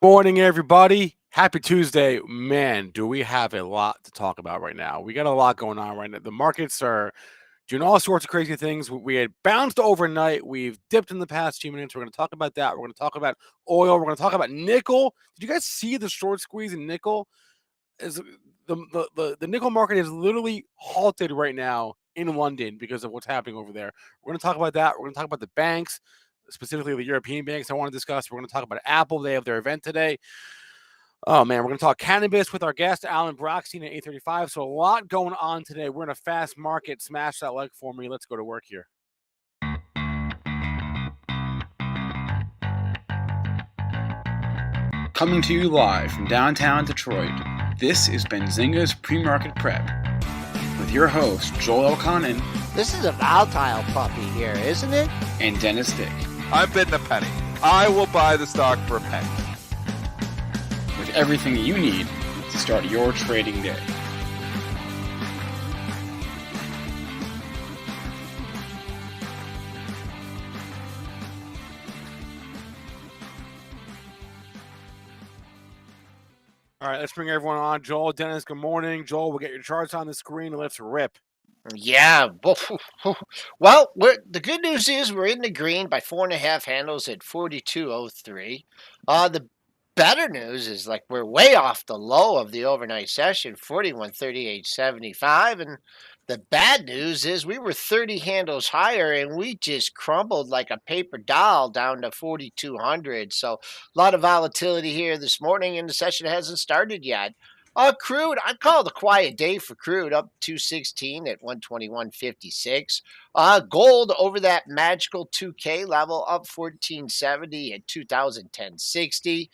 Morning, everybody. Happy Tuesday. Man, do we have a lot to talk about right now. We got a lot going on right now. The markets are doing all sorts of crazy things. We had bounced overnight. We've dipped in the past few minutes. We're going to talk about that. We're going to talk about oil. We're going to talk about nickel. Did you guys see the short squeeze in nickel? Is the nickel market is literally halted right now in London because of what's happening over there. We're going to talk about that. We're going to talk about the banks, specifically the European banks I want to discuss. We're going to talk about Apple. They have their event today. Oh man, we're going to talk cannabis with our guest Alan Brochstein at 8:35. So a lot going on today. We're in a fast market. Smash that like for me. Let's go to work here. Coming to you live from downtown Detroit, this is Benzinga's PreMarket Prep with your host Joel Elconin. This is a volatile puppy here, isn't it? And Dennis Dick. I'm bidding a penny. I will buy the stock for a penny. With everything you need to start your trading day. All right, let's bring everyone on. Joel, Dennis, good morning. Joel, we'll get your charts on the screen and let's rip. Yeah. Well, the good news is we're in the green by 4.5 handles at 42.03. The better news is we're way off the low of the overnight session, 41.3875, and the bad news is we were 30 handles higher and we just crumbled like a paper doll down to 4,200. So a lot of volatility here this morning, and the session hasn't started yet. Crude, I call it a quiet day for crude, up 216 at 121.56. Gold over that magical 2K level, up 1470 at 2010.60.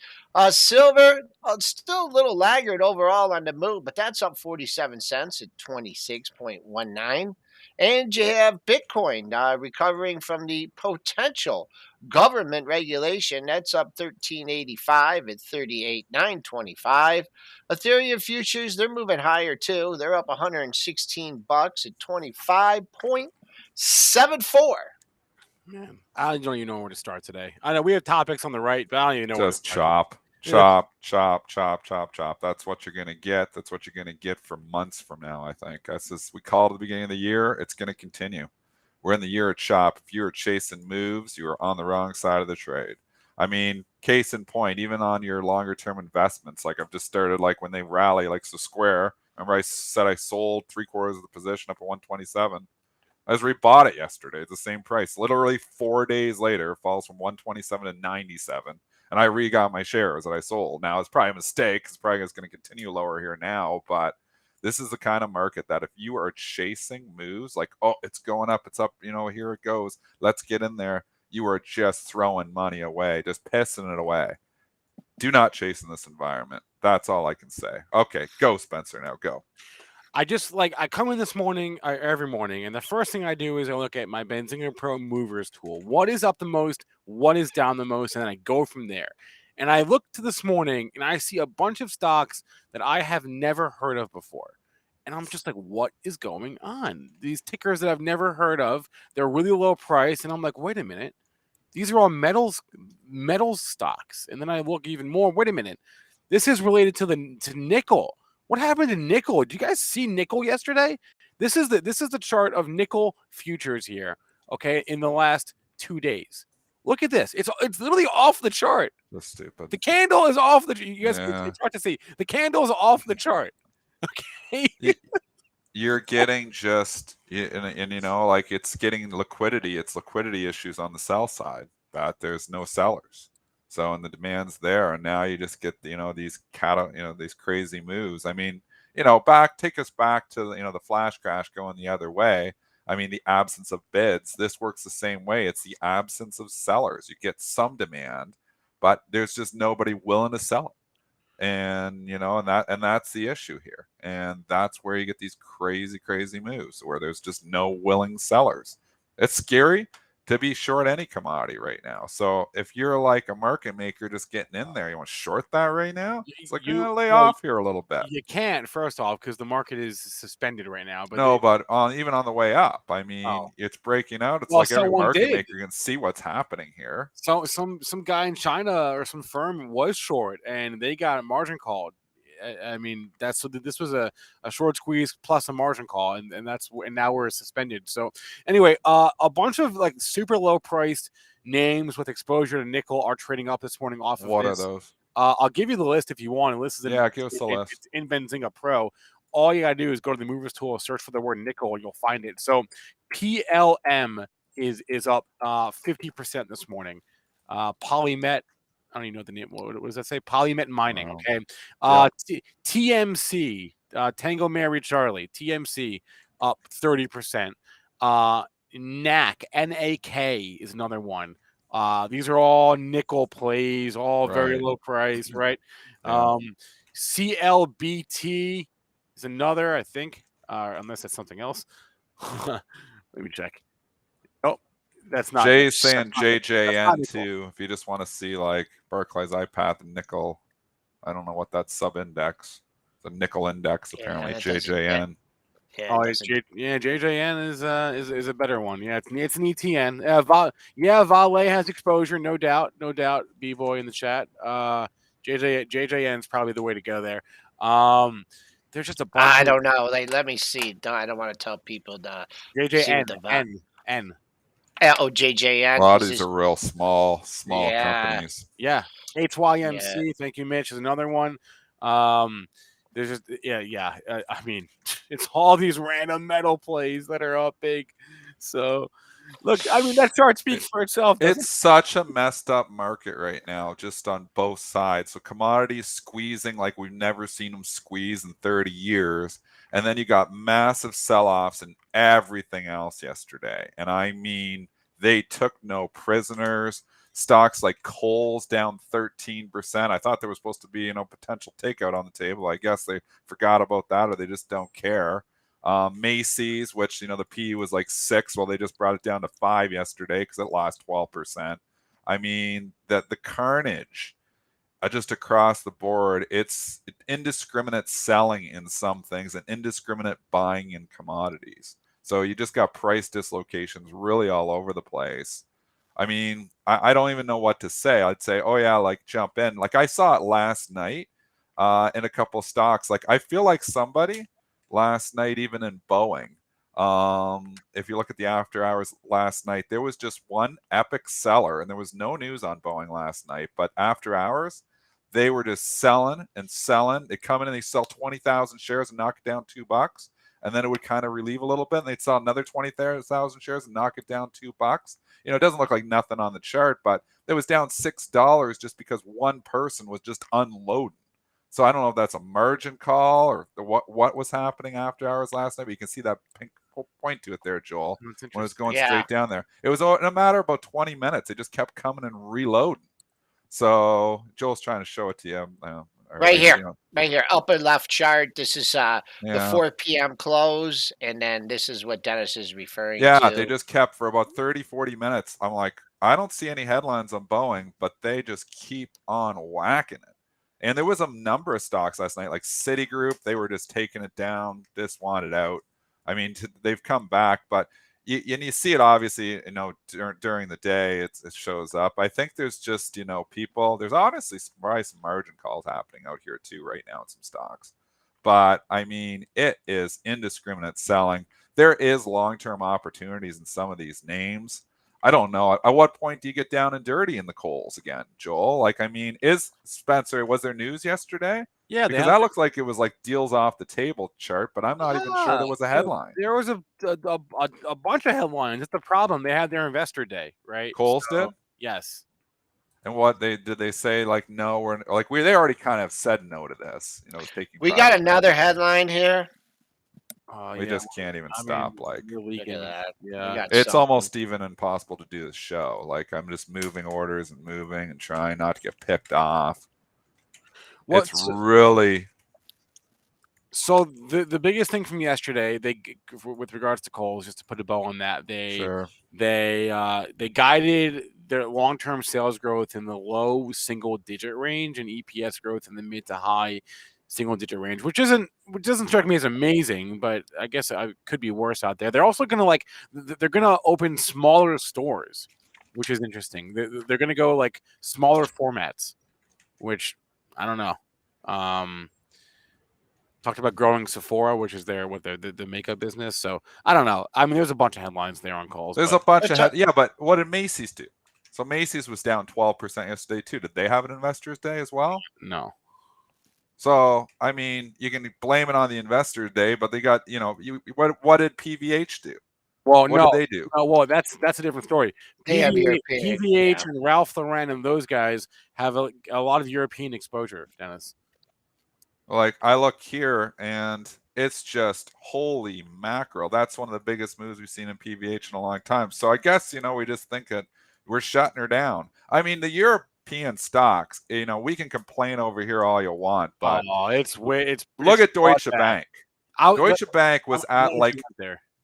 Silver, still a little laggard overall on the move, but that's up 47 cents at 26.19. And you have Bitcoin recovering from the potential government regulation. That's up 1385 at 38,925. Ethereum futures, they're moving higher too. They're up 116 bucks at 25.74. Man, I don't even know where to start today. I know we have topics on the right, but I don't even know where to Just start. chop. That's what you're going to get. That's what you're going to get for months from now, I think. That's just, we called at the beginning of the year. It's going to continue. We're in the year of chop. If you're chasing moves, you are on the wrong side of the trade. I mean, case in point, even on your longer term investments, I've just started, when they rally, so Square. Remember I said I sold 3/4 of the position up at 127. I just rebought it yesterday at the same price. Literally 4 days later, it falls from 127 to 97. And I re-got my shares that I sold. Now, it's probably a mistake. It's probably going to continue lower here now. But this is the kind of market that if you are chasing moves, it's going up, it's up, here it goes, let's get in there. You are just throwing money away, just pissing it away. Do not chase in this environment. That's all I can say. Okay, go, Spencer, now go. I just I come in this morning, every morning, and the first thing I do is I look at my Benzinga Pro Movers tool. What is up the most? What is down the most? And then I go from there. And I look to this morning and I see a bunch of stocks that I have never heard of before. And I'm just like, what is going on? These tickers that I've never heard of, they're really low price. And I'm like, wait a minute. These are all metals stocks. And then I look even more, wait a minute. This is related to nickel. What happened to nickel? Did you guys see nickel yesterday? This is the chart of nickel futures here, okay, in the last 2 days. Look at this. It's literally off the chart. That's stupid. The candle is off the. You guys, it's hard to see. The candle is off the chart. Okay. You're getting just, and it's getting liquidity. It's liquidity issues on the sell side, that there's no sellers. So, and the demand's there, and now you just get, these these crazy moves. I mean, take us back to, the flash crash going the other way. I mean, the absence of bids, this works the same way. It's the absence of sellers. You get some demand, but there's just nobody willing to sell it. And, and that's the issue here. And that's where you get these crazy moves where there's just no willing sellers. It's scary, to be short any commodity right now. So if you're like a market maker just getting in there, you want to short that right now? It's like lay off here a little bit. You can't, first off, because the market is suspended right now. But no, but even on the way up, I mean, it's breaking out. It's like every market maker can see what's happening here. So some guy in China or some firm was short, and they got a margin called. I mean, this was a short squeeze plus a margin call, and now we're suspended. So anyway, a bunch of like super low priced names with exposure to nickel are trading up this morning off of What this. are those? I'll give you the list if you want. The list is give us the list. It's in Benzinga Pro. All you gotta do is go to the movers tool, search for the word nickel, and you'll find it. So PLM is up 50% this morning. Polymet, I don't even know the name. What does that say? Polymet Mining. Okay. TMC, Tango Mary Charlie, TMC up 30%. NAK, NAK is another one. These are all nickel plays, all very low price, right? CLBT is another, I think, unless that's something else. Let me check. Oh, that's not. Jay's saying JJN too. If you just want to see like Barclays iPath and nickel, I don't know what that sub index. The nickel index apparently JJN. JJN is a better one. Yeah, it's an ETN. Vale has exposure, no doubt. B-boy in the chat. JJN is probably the way to go there. There's just a bunch. I don't know. Let me see. I don't want to tell people the JJN. Oh, JJN. A lot of these are real small companies. Yeah. HYMC. Thank you, Mitch. Is another one. There's just I mean, it's all these random metal plays that are up big. So, look, I mean, that chart speaks for itself. It's such a messed up market right now, just on both sides. So commodities squeezing like we've never seen them squeeze in 30 years. And then you got massive sell-offs and everything else yesterday. And I mean, they took no prisoners. Stocks like Kohl's down 13%. I thought there was supposed to be, potential takeout on the table. I guess they forgot about that, or they just don't care. Macy's, which, the PE was like 6, well, they just brought it down to 5 yesterday because it lost 12%. I mean, the carnage just across the board, it's indiscriminate selling in some things and indiscriminate buying in commodities. So you just got price dislocations really all over the place. I mean, I don't even know what to say. I'd say, oh yeah, like jump in. Like I saw it last night in a couple of stocks. Like I feel like somebody last night, even in Boeing, if you look at the after hours last night, there was just one epic seller, and there was no news on Boeing last night, but after hours, they were just selling and selling. They come in and they sell 20,000 shares and knock it down $2. And then it would kind of relieve a little bit, and they'd sell another 20,000 shares and knock it down $2. It doesn't look like nothing on the chart, but it was down $6 just because one person was just unloading. So I don't know if that's a margin call or what was happening after hours last night, but you can see that pink point to it there, Joel, when it was going straight down there. It was in a matter of about 20 minutes. It just kept coming and reloading. So Joel's trying to show it to you. Right here, upper left chart. This is the 4 p.m. close, and then this is what Dennis is referring to. Yeah, they just kept for about 30, 40 minutes. I'm like, I don't see any headlines on Boeing, but they just keep on whacking it. And there was a number of stocks last night, like Citigroup. They were just taking it down. This wanted out. I mean, they've come back, but you see it obviously, during the day, it shows up. I think there's just, people, there's honestly probably some margin calls happening out here too right now in some stocks. But I mean, it is indiscriminate selling. There is long-term opportunities in some of these names. I don't know. At what point do you get down and dirty in the coals again, Joel? Like, I mean, was there news yesterday? Yeah, because that looks like it was like deals off the table chart, but I'm not even sure there was a headline. There was a bunch of headlines. It's the problem. They had their investor day, right? Kohl's did? Yes. And what did they say? Like, no, we're like they already kind of said no to this. Taking. We got another headline here. We just can't even stop. Like, look at that. Yeah, it's almost even impossible to do this show. Like, I'm just moving orders and moving and trying not to get picked off. It's really. So the biggest thing from yesterday, with regards to coal, just to put a bow on that, they guided their long-term sales growth in the low single-digit range and EPS growth in the mid to high single-digit range, which doesn't strike me as amazing, but I guess it could be worse out there. They're also gonna they're gonna open smaller stores, which is interesting. They're gonna go like smaller formats, which I don't know. Talked about growing Sephora, which is the makeup business. So I don't know. I mean, there's a bunch of headlines there on calls. There's a bunch of yeah, but what did Macy's do? So Macy's was down 12% yesterday too. Did they have an Investors Day as well? No. So I mean, you can blame it on the Investors Day, but they got what did PVH do? Well, what did they do? Well, that's a different story. They have European, PVH and Ralph Lauren and those guys have a lot of European exposure, Dennis. Like I look here and it's just holy mackerel. That's one of the biggest moves we've seen in PVH in a long time. So I guess, we just think that we're shutting her down. I mean, the European stocks, we can complain over here all you want, but look at Deutsche Bank. Deutsche Bank was at like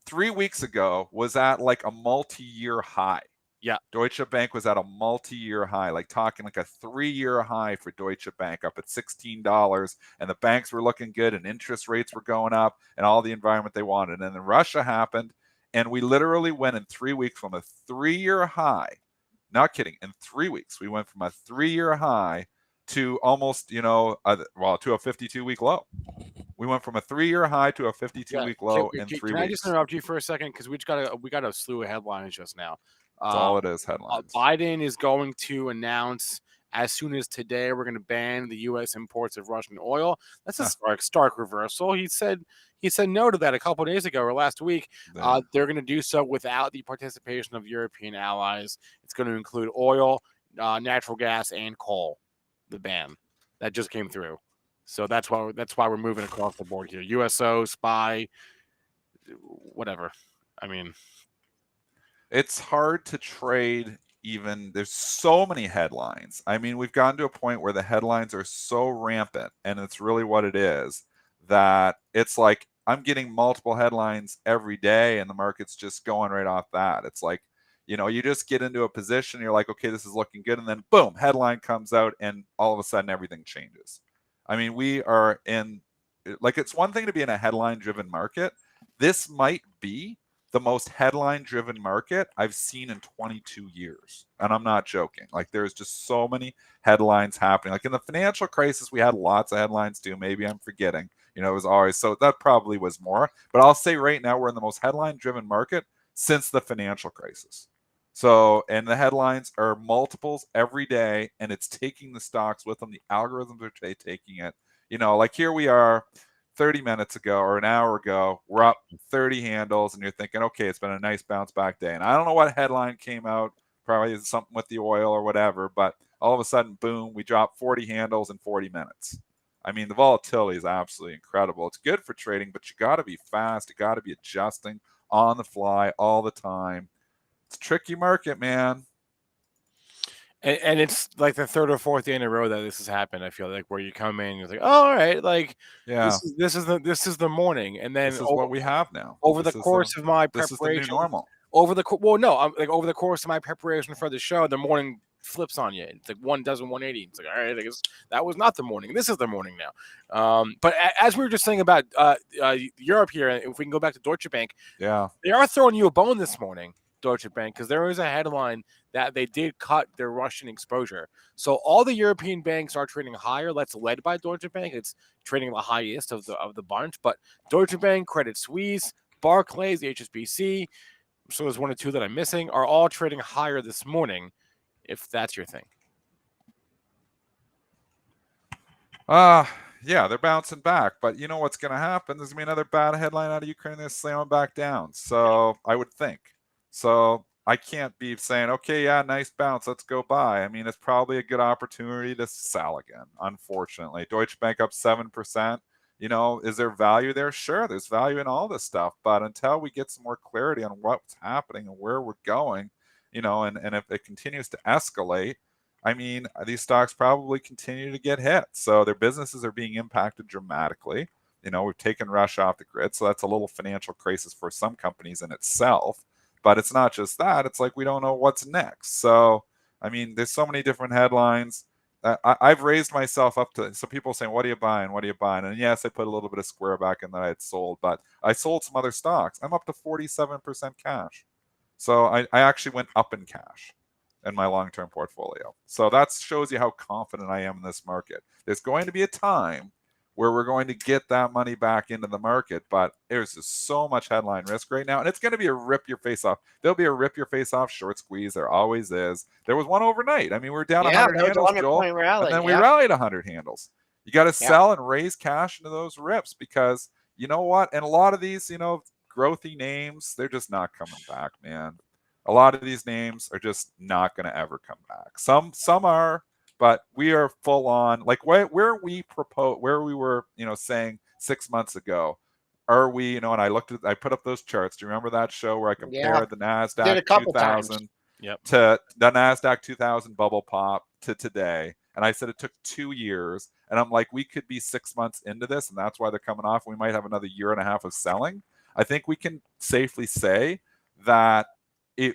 3 weeks ago was at like a multi-year high. Yeah. Deutsche Bank was at a multi-year high, like talking like a 3-year high for Deutsche Bank, up at $16, and the banks were looking good and interest rates were going up and all the environment they wanted. And then Russia happened, and we literally went in 3 weeks from a 3-year high. Not kidding. In 3 weeks, we went from a 3-year high to almost, to a 52-week low. We went from a 3-year high to a 52-week low in 3 weeks. Can I just interrupt you for a second? Because we got a slew of headlines just now. That's all it is, headlines. Biden is going to announce as soon as today we're going to ban the U.S. imports of Russian oil. That's a stark reversal. He said no to that a couple of days ago or last week. They're going to do so without the participation of European allies. It's going to include oil, natural gas, and coal. The ban that just came through. So that's why we're moving across the board here. USO, SPY, whatever. I mean, it's hard to trade even. There's so many headlines. I mean, we've gotten to a point where the headlines are so rampant, and it's really what it is, that it's like I'm getting multiple headlines every day and the market's just going right off that. It's like, you just get into a position, you're like, okay, this is looking good, and then boom, headline comes out and all of a sudden everything changes. I mean, we are in, like, it's one thing to be in a headline driven market. This might be the most headline-driven market I've seen in 22 years. And I'm not joking. Like, there's just so many headlines happening. Like, in the financial crisis, we had lots of headlines too. Maybe I'm forgetting. It was always, so that probably was more. But I'll say right now, we're in the most headline-driven market since the financial crisis. So, and the headlines are multiples every day, and it's taking the stocks with them. The algorithms are taking it. Like here we are, 30 minutes ago or an hour ago, we're up 30 handles, and you're thinking, okay, it's been a nice bounce back day. And I don't know what headline came out, probably something with the oil or whatever, but all of a sudden, boom, we dropped 40 handles in 40 minutes. I mean, the volatility is absolutely incredible. It's good for trading, but you got to be fast. You got to be adjusting on the fly all the time. It's a tricky market, man. And it's like the third or fourth day in a row that this has happened. I feel like where you come in, you're like, oh, all right, like this is the morning, and then this is what we have now. Over the course of my preparation, this is the new normal. Over the course of my preparation for the show, the morning flips on you. It's like 180. It's like, all right, I guess that was not the morning. This is the morning now. But as we were just saying about Europe here, if we can go back to Deutsche Bank, they are throwing you a bone this morning, Deutsche Bank, because there is a headline that they did cut their Russian exposure. So all the European banks are trading higher. That's led by Deutsche Bank. It's trading the highest of the bunch. But Deutsche Bank, Credit Suisse, Barclays, HSBC, so there's one or two that I'm missing, are all trading higher this morning, if that's your thing. Yeah, they're bouncing back. But you know what's going to happen? There's going to be another bad headline out of Ukraine. They're slamming back down. So I would think. So I can't be saying, okay, yeah, nice bounce, let's go buy. I mean, it's probably a good opportunity to sell again, unfortunately. Deutsche Bank up 7%. Is there value there? Sure, there's value in all this stuff. But until we get some more clarity on what's happening and where we're going, and if it continues to escalate, I mean, these stocks probably continue to get hit. So their businesses are being impacted dramatically. We've taken Russia off the grid, so that's a little financial crisis for some companies in itself. But it's not just that. It's like we don't know what's next. So, I mean, there's so many different headlines. I've raised myself up to, so people saying, what are you buying? What are you buying? And yes, I put a little bit of Square back in that I had sold, but I sold some other stocks. I'm up to 47% cash. So I actually went up in cash in my long-term portfolio. So that shows you how confident I am in this market. There's going to be a time where we're going to get that money back into the market, but there's just so much headline risk right now, and it's going to be a rip your face off. There'll be a rip your face off short squeeze. There always is. There was one overnight. I mean, we were down 100 there was a handles, 100 Joel, point rally. and then we rallied 100 handles. You got to Yeah. sell and raise cash into those rips because you know what? And a lot of these, growthy names, they're just not coming back, man. A lot of these names are just not going to ever come back. Some are, but we are full on. Like where we were, saying 6 months ago, are we, and I put up those charts. Do you remember that show where I compared the Did a NASDAQ couple 2000 Yep. to the NASDAQ 2000 bubble pop to today? And I said it took 2 years. And I'm like, we could be 6 months into this, and that's why they're coming off. We might have another year and a half of selling. I think we can safely say that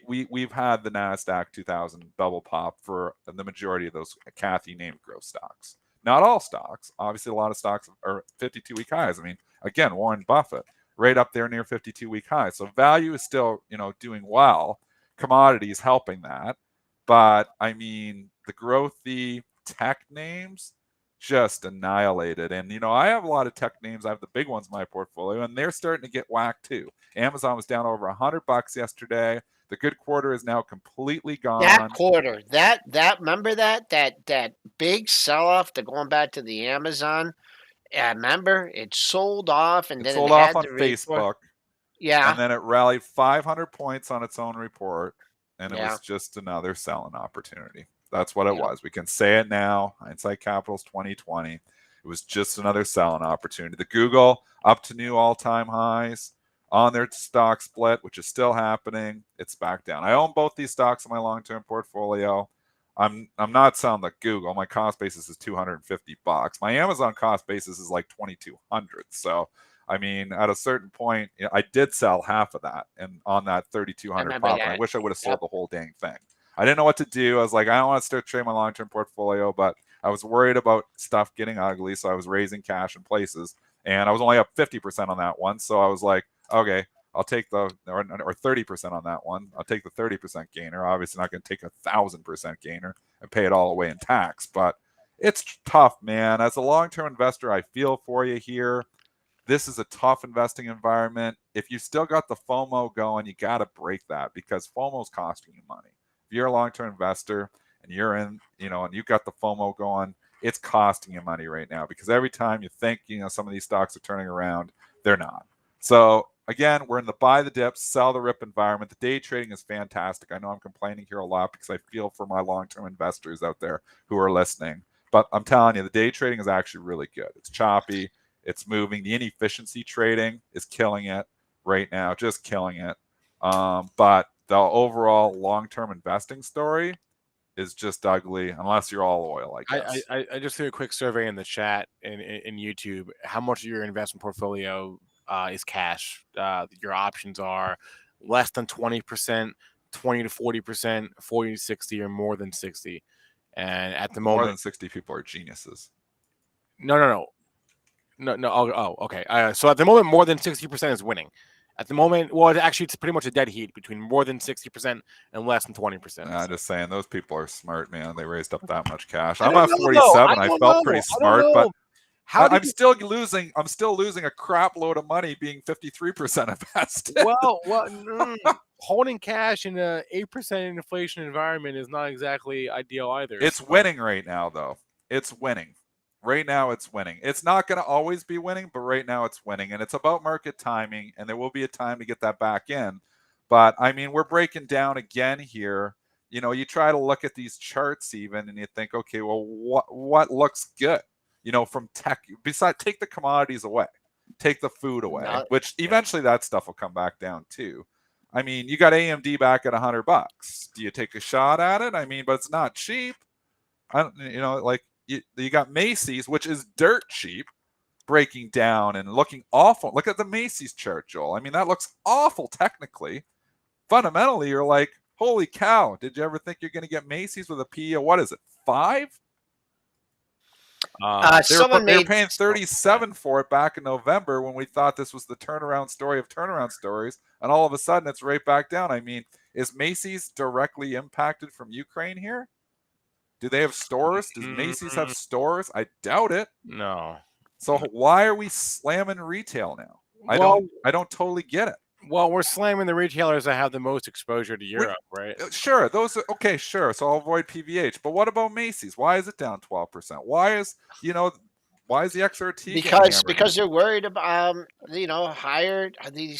we've had the NASDAQ 2000 bubble pop for the majority of those Kathy named growth stocks. Not all stocks. Obviously, a lot of stocks are 52-week highs. I mean, again, Warren Buffett, right up there near 52-week highs. So value is still, doing well. Commodities helping that. But, I mean, the growthy tech names just annihilated. And, I have a lot of tech names. I have the big ones in my portfolio, and they're starting to get whacked too. Amazon was down over $100 yesterday. The good quarter is now completely gone. That quarter, remember that big sell-off to going back to the Amazon. Remember it sold off, and it then sold it off had on the Facebook. Yeah, And then it rallied 500 poits on its own report, and it Yeah. was just another selling opportunity. That's what it Yeah. was. We can say it now. Hindsight Capital's 2020. It was just another selling opportunity. The Google up to new all-time highs on their stock split, which is still happening. It's back down. I own both these stocks in my long-term portfolio. I'm not selling the Google. My cost basis is $250. My Amazon cost basis is like $2,200. So, I mean, at a certain point, I did sell half of that, and on that 3,200 remember pop, and I that. wish I would have sold Yep. the whole dang thing. I didn't know what to do. I was like, I don't want to start trading my long-term portfolio, but I was worried about stuff getting ugly, so I was raising cash in places, and I was only up 50% on that one. So I was like, okay, I'll take or 30% on that one. I'll take the 30% gainer. Obviously, not going to take 1,000% gainer and pay it all away in tax, but it's tough, man. As a long-term investor, I feel for you here. This is a tough investing environment. If you still got the FOMO going, you got to break that because FOMO is costing you money. If you're a long-term investor and you're in, and you've got the FOMO going, it's costing you money right now because every time you think, some of these stocks are turning around, they're not. So again, we're in the buy the dips, sell the rip environment. The day trading is fantastic. I know I'm complaining here a lot because I feel for my long-term investors out there who are listening. But I'm telling you, the day trading is actually really good. It's choppy. It's moving. The inefficiency trading is killing it right now, just killing it. But the overall long-term investing story is just ugly unless you're all oil, I guess. I just threw a quick survey in the chat in YouTube. How much of your investment portfolio is cash? Your options are less than 20%, 20 to 40%, 40 to 60, or more than 60. And at the moment, more than 60 people are geniuses. No. Okay. So at the moment, more than 60% is winning. At the moment, well, actually, it's pretty much a dead heat between more than 60% and less than 20%. I'm just saying, those people are smart, man. They raised up that much cash. I'm at 47. I felt pretty smart, but I'm still losing. I'm still losing a crap load of money being 53% invested. Well, holding cash in an 8% inflation environment is not exactly ideal either. It's winning right now, though. It's winning. Right now, it's winning. It's not going to always be winning, but right now it's winning. And it's about market timing, and there will be a time to get that back in. But, I mean, we're breaking down again here. You try to look at these charts even, and you think, okay, well, what looks good? From tech. Besides, take the commodities away. Take the food away, which eventually that stuff will come back down too. I mean, you got AMD back at $100. Do you take a shot at it? I mean, but it's not cheap. You got Macy's, which is dirt cheap, breaking down and looking awful. Look at the Macy's chart, Joel. I mean, that looks awful technically. Fundamentally, you're like, holy cow, did you ever think you're going to get Macy's with a PE of, what is it, 5? They're paying 37 for it back in November when we thought this was the turnaround story of turnaround stories, and all of a sudden it's right back down. I mean, is Macy's directly impacted from Ukraine here? Do they have stores? Does Macy's have stores? I doubt it. No. So why are we slamming retail now? I don't totally get it. Well, we're slamming the retailers that have the most exposure to Europe, right? Sure, those are okay. Sure, so I'll avoid PVH. But what about Macy's? Why is it down 12%? Why is the XRT? Because they're worried about these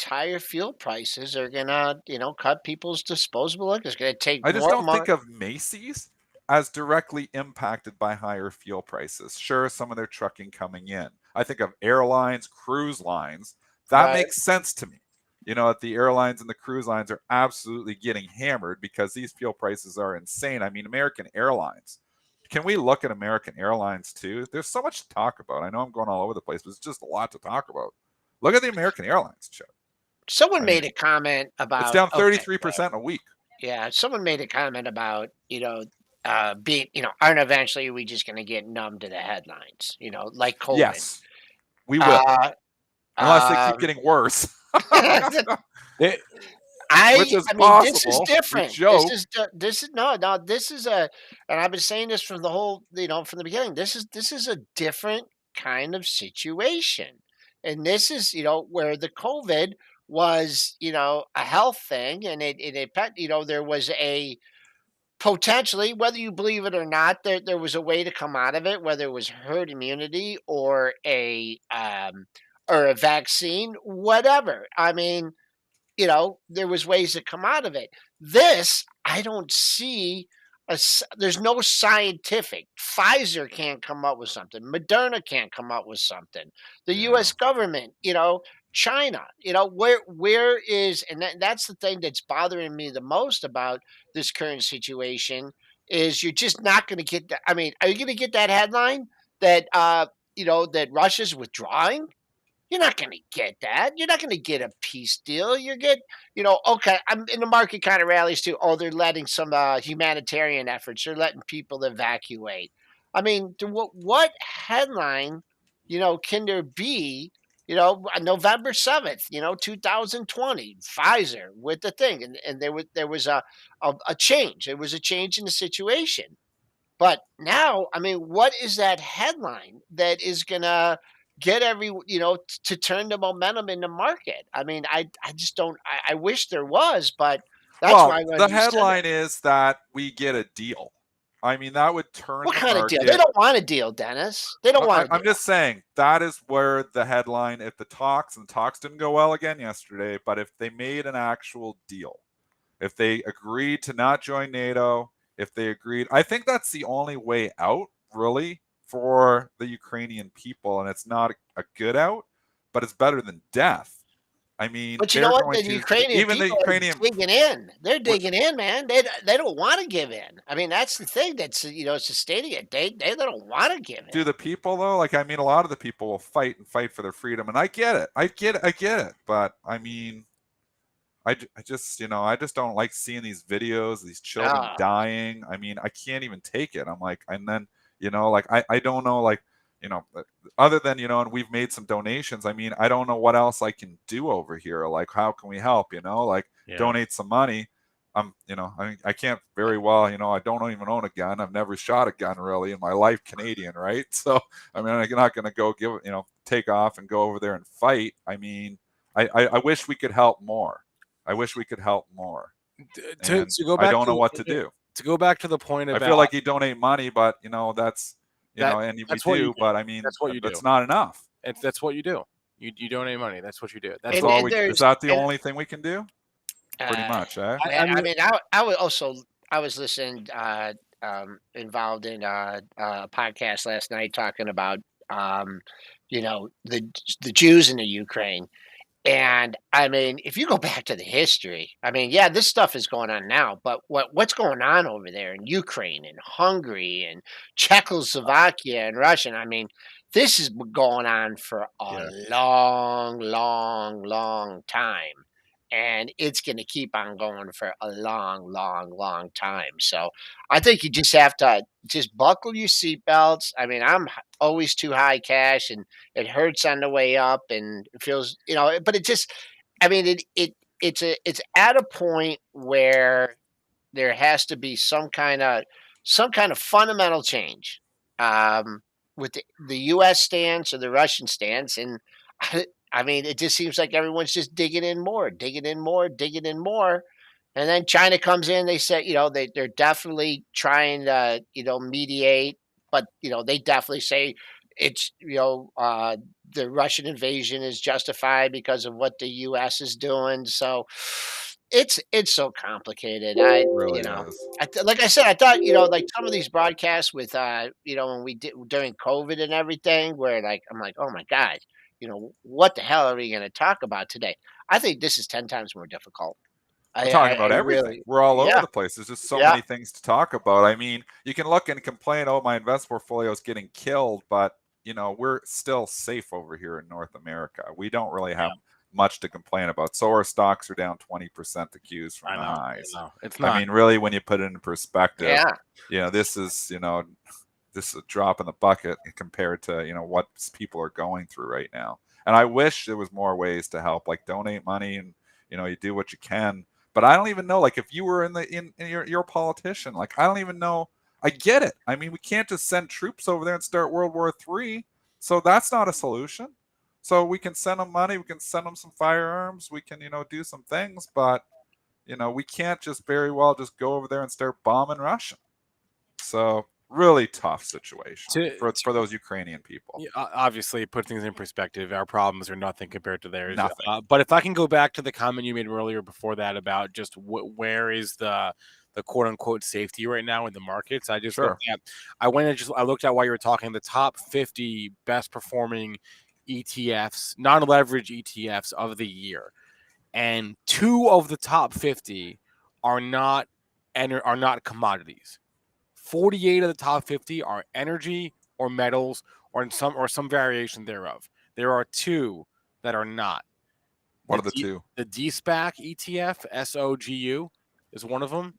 higher fuel prices are gonna cut people's disposable income. It's gonna take. I just don't think of Macy's as directly impacted by higher fuel prices. Sure, some of their trucking coming in. I think of airlines, cruise lines. That makes sense to me. That the airlines and the cruise lines are absolutely getting hammered because these fuel prices are insane. I mean, American Airlines. Can we look at American Airlines too? There's so much to talk about. I know I'm going all over the place, but it's just a lot to talk about. Look at the American Airlines chart. Someone made a comment about it's down 33% a week. Yeah, someone made a comment about aren't eventually we just going to get numb to the headlines? Like COVID. Yes, we will, unless they keep getting worse. This is different. This is and I've been saying this from from the beginning. This is a different kind of situation, and this is where the COVID was a health thing, and there was a potentially, whether you believe it or not, there was a way to come out of it, whether it was herd immunity or a vaccine, whatever. I mean, there was ways to come out of it. This, I don't see. There's no scientific. Pfizer can't come up with something. Moderna can't come up with something. The U.S. government, China, where is, and that's the thing that's bothering me the most about this current situation is you're just not going to get that. I mean, are you going to get that headline that, that Russia's withdrawing? You're not going to get that. You're not going to get a peace deal. You get, okay, I'm in the market kind of rallies too. Oh, they're letting some humanitarian efforts. They're letting people evacuate. I mean, what headline, can there be, November 7th, 2020, Pfizer with the thing. And there was a change. It was a change in the situation. But now, I mean, what is that headline that is going to get to turn the momentum in the market? I mean, I just don't. I wish there was, but that's why the headline is that we get a deal. I mean, that would turn. What kind of deal? They don't want a deal, Dennis. They don't want. I'm just saying that is where the headline. If the talks didn't go well again yesterday, but if they made an actual deal, if they agreed to not join NATO, if they agreed, I think that's the only way out, really, for the Ukrainian people, and it's not a good out, but it's better than death. I mean, but you know what? The Ukrainian people are digging in. They're digging in, man. They don't want to give in. I mean, that's the thing that's sustaining it. They don't want to give in. Do the people though? Like, I mean, a lot of the people will fight for their freedom, and I get it. I get it. But I mean, I just don't like seeing these videos, these children dying. I mean, I can't even take it. I'm like, and then. I don't know, other than, and we've made some donations. I mean, I don't know what else I can do over here. Like, how can we help, donate some money. I can't very well, I don't even own a gun. I've never shot a gun really in my life, Canadian, right? So, I mean, I'm not going to go take off and go over there and fight. I mean, I wish we could help more. To go back, I don't know what to do. To go back to the point about, I feel like you donate money, but that's and we do, but I mean that's what you do. It's not enough. That's what you do. You donate money. That's what you do. That's all we. Is that the only thing we can do? Pretty much, eh? I was listening, involved in a podcast last night talking about the Jews in the Ukraine. And I mean, if you go back to the history, I mean, yeah, this stuff is going on now, but what's going on over there in Ukraine and Hungary and Czechoslovakia and Russia? I mean, this has been going on for a Yeah. long, long, long time. And it's going to keep on going for a long, long, long time. So I think you just have to just buckle your seatbelts. I mean, always too high cash, and it hurts on the way up, and it feels, but it just, I mean, it's at a point where there has to be some kind of fundamental change, with the U.S. stance or the Russian stance, and I mean, it just seems like everyone's just digging in more, digging in more, digging in more, and then China comes in. They say, they're definitely trying to, mediate, but they definitely say it's, the Russian invasion is justified because of what the U.S. is doing. So it's so complicated. It really is. Like I said, I thought, like some of these broadcasts with, when we did during COVID and everything, where like I'm like, oh my god, what the hell are we going to talk about today? I think this is 10 times more difficult. We're I, I, talking I about everything. really, We're all over yeah, the place. There's just so yeah, many things to talk about. I mean, you can look and complain, oh, my investment portfolio is getting killed, but we're still safe over here in North America. We don't really Yeah, have much to complain about. So our stocks are down 20% the Qs from I the know. I highs. know. It's I not. mean, really, when you put it in perspective, yeah. this is, this is a drop in the bucket compared to, what people are going through right now. And I wish there was more ways to help, like donate money and, you do what you can. But I don't even know, like if you were in you're a politician, like I don't even know. I get it. I mean, we can't just send troops over there and start World War III. So that's not a solution. So we can send them money, we can send them some firearms, we can, do some things, but we can't just very well just go over there and start bombing Russia. So really tough situation To, for those Ukrainian people. yeah, obviously, put things in perspective. Our problems are nothing compared to theirs. Nothing. But if I can go back to the comment you made earlier before that about just where is the quote unquote safety right now in the markets, I just Sure. looked at. I looked at while you were talking the top 50 best performing ETFs, non-leverage ETFs of the year, and 2 of the top 50 are not are not commodities. 48 of the top 50 are energy or metals or some variation thereof. There are 2 that are not. What are the 2? The DSPAC ETF, SOGU, is one of them.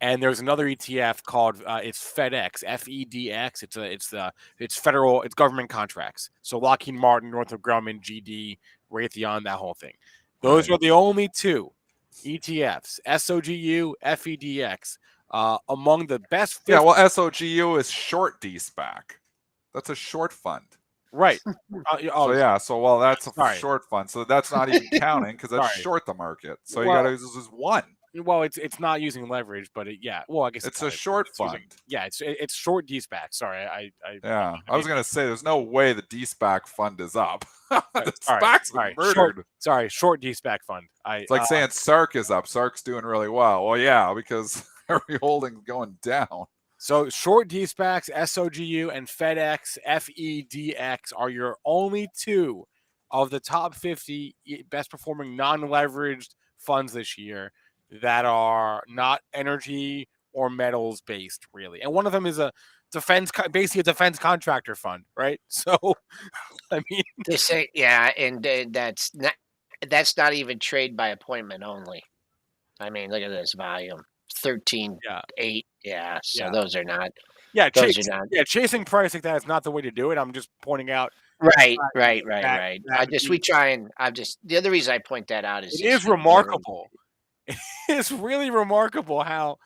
And there's another ETF called it's FedEx, FEDX. It's federal, it's government contracts. So Lockheed Martin, Northrop Grumman, GD, Raytheon, that whole thing. Those Right. are the only 2 ETFs, SOGU, FEDX. Among the best 50. Yeah, well, SOGU is short DSPAC. That's a short fund. Right. So that's a sorry. short fund. So that's not even counting because that's Sorry. short the market. So you Well- got to use this one. Well, it's not using leverage, but yeah. Well, I guess It's kind a of- short it's using- fund. yeah, it's short DSPAC. Sorry, Yeah, I was gonna say there's no way the DSPAC fund is up. The SPACs are murdered. Short DSPAC fund. It's like saying SARK is up. SARK's doing really well. Well, yeah, because every holding's going down. So short DSPACs, SOGU, and FedEx, FEDX are your only 2 of the top 50 best performing non-leveraged funds this year that are not energy or metals based, really. And one of them is basically a defense contractor fund, right? So, I mean, They say, yeah, and that's not even trade by appointment only. I mean, look at this volume, 13, yeah, 8. Yeah, so yeah, those are not. yeah. Those are not. Chasing price like that is not the way to do it. I'm just pointing out Right, that right. that We try and the other reason I point that out is it just is remarkable. It's really remarkable how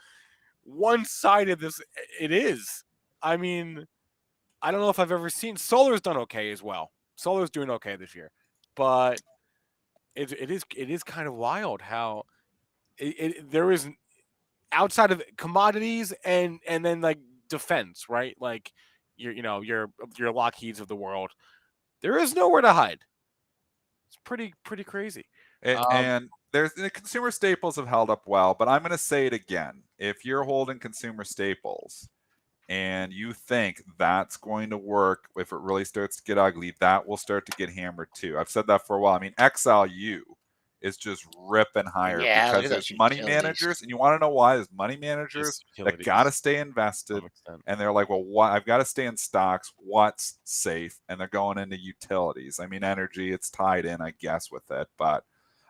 one-sided it is. I mean, I don't know if I've ever seen solar's done okay as well. Solar's doing okay this year, but it is kind of wild how there is outside of commodities and then like defense, right? Like your Lockheeds of the world. There is nowhere to hide. It's pretty crazy. And there's the consumer staples have held up well, but I'm going to say it again. If you're holding consumer staples, and you think that's going to work, if it really starts to get ugly, that will start to get hammered too. I've said that for a while. I mean, XLU is just ripping higher Yeah, look because at there's those money utilities. managers, and you want to know why? There's money managers that got to stay invested, and they're like, well, what? I've got to stay in stocks. What's safe? And they're going into utilities. I mean, energy, it's tied in, I guess, with it, but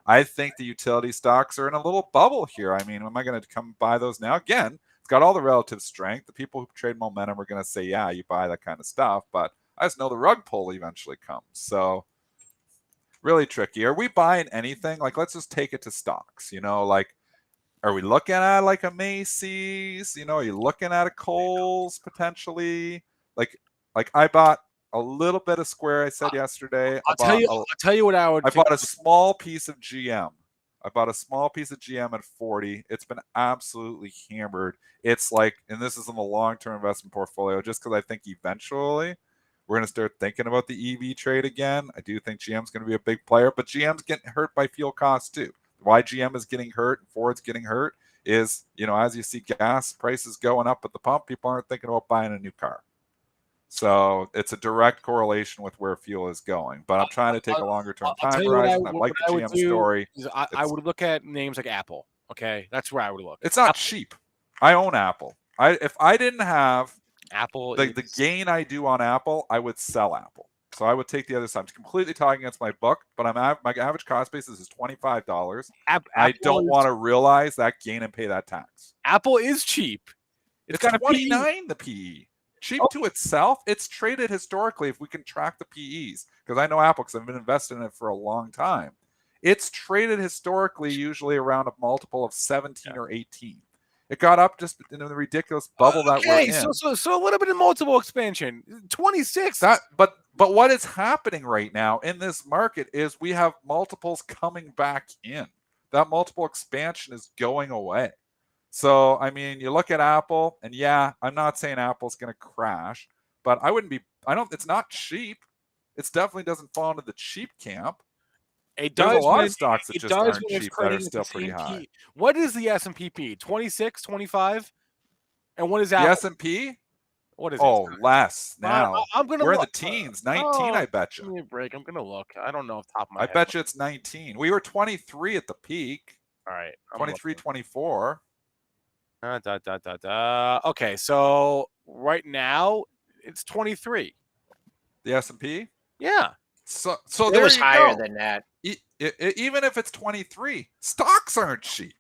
I think the utility stocks are in a little bubble here. I mean, am I going to come buy those now? Again, it's got all the relative strength. The people who trade momentum are going to say, yeah, you buy that kind of stuff, but I just know the rug pull eventually comes. So really tricky. Are we buying anything? Like, let's just take it to stocks, like, are we looking at like a Macy's? Are you looking at a Kohl's potentially? Like I bought a little bit of Square. I said yesterday. I'll tell you what I would. I bought a small piece of GM. I bought a small piece of GM at 40. It's been absolutely hammered. It's like, and this is in the long-term investment portfolio, just because I think eventually we're going to start thinking about the EV trade again. I do think GM's going to be a big player, but GM's getting hurt by fuel costs too. Why GM is getting hurt and Ford's getting hurt is, as you see gas prices going up at the pump, people aren't thinking about buying a new car. So it's a direct correlation with where fuel is going. But I'm trying to take a longer-term time horizon. I like the GM story. I would look at names like Apple. Okay, that's where I would look. It's not cheap. I own Apple. If I didn't have Apple, the gain I do on Apple, I would sell Apple. So I would take the other side. I'm completely talking against my book, but my average cost basis is $25. I don't want to realize that gain and pay that tax. Apple is cheap. It's got 29 the PE. Cheap to itself. It's traded historically, if we can track the PEs, because I know Apple because I've been invested in it for a long time. It's traded historically usually around a multiple of 17 or 18. It got up just in the ridiculous bubble that we're in. So a little bit of multiple expansion. 26. But what is happening right now in this market is we have multiples coming back in. That multiple expansion is going away. So, I mean, you look at Apple, and yeah, I'm not saying Apple's going to crash, but it's not cheap. It definitely doesn't fall into the cheap camp. There's a lot of stocks that just aren't cheap that are still pretty high. What is the S&P P? 26, 25? And what is Apple? The S&P? What is it? Oh, less now. We're in the look. teens. 19, I bet you. Give me a break. I'm going to look. I don't know off the top of my head. I bet you it's 19. We were 23 at the peak. All right. 23, 24. Okay, so right now it's 23. The S&P? Yeah. So it was higher than that. Even if it's 23, stocks aren't cheap.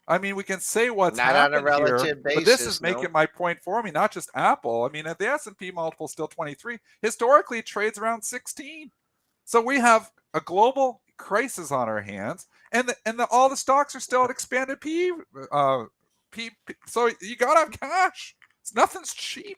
I mean, we can say what's not on a relative here, basis. but this is making my point for me, not just Apple. I mean, at the S&P multiple still 23. Historically, it trades around 16. So we have a global crisis on our hands, and all the stocks are still at expanded PE. So you gotta have cash. Nothing's cheap.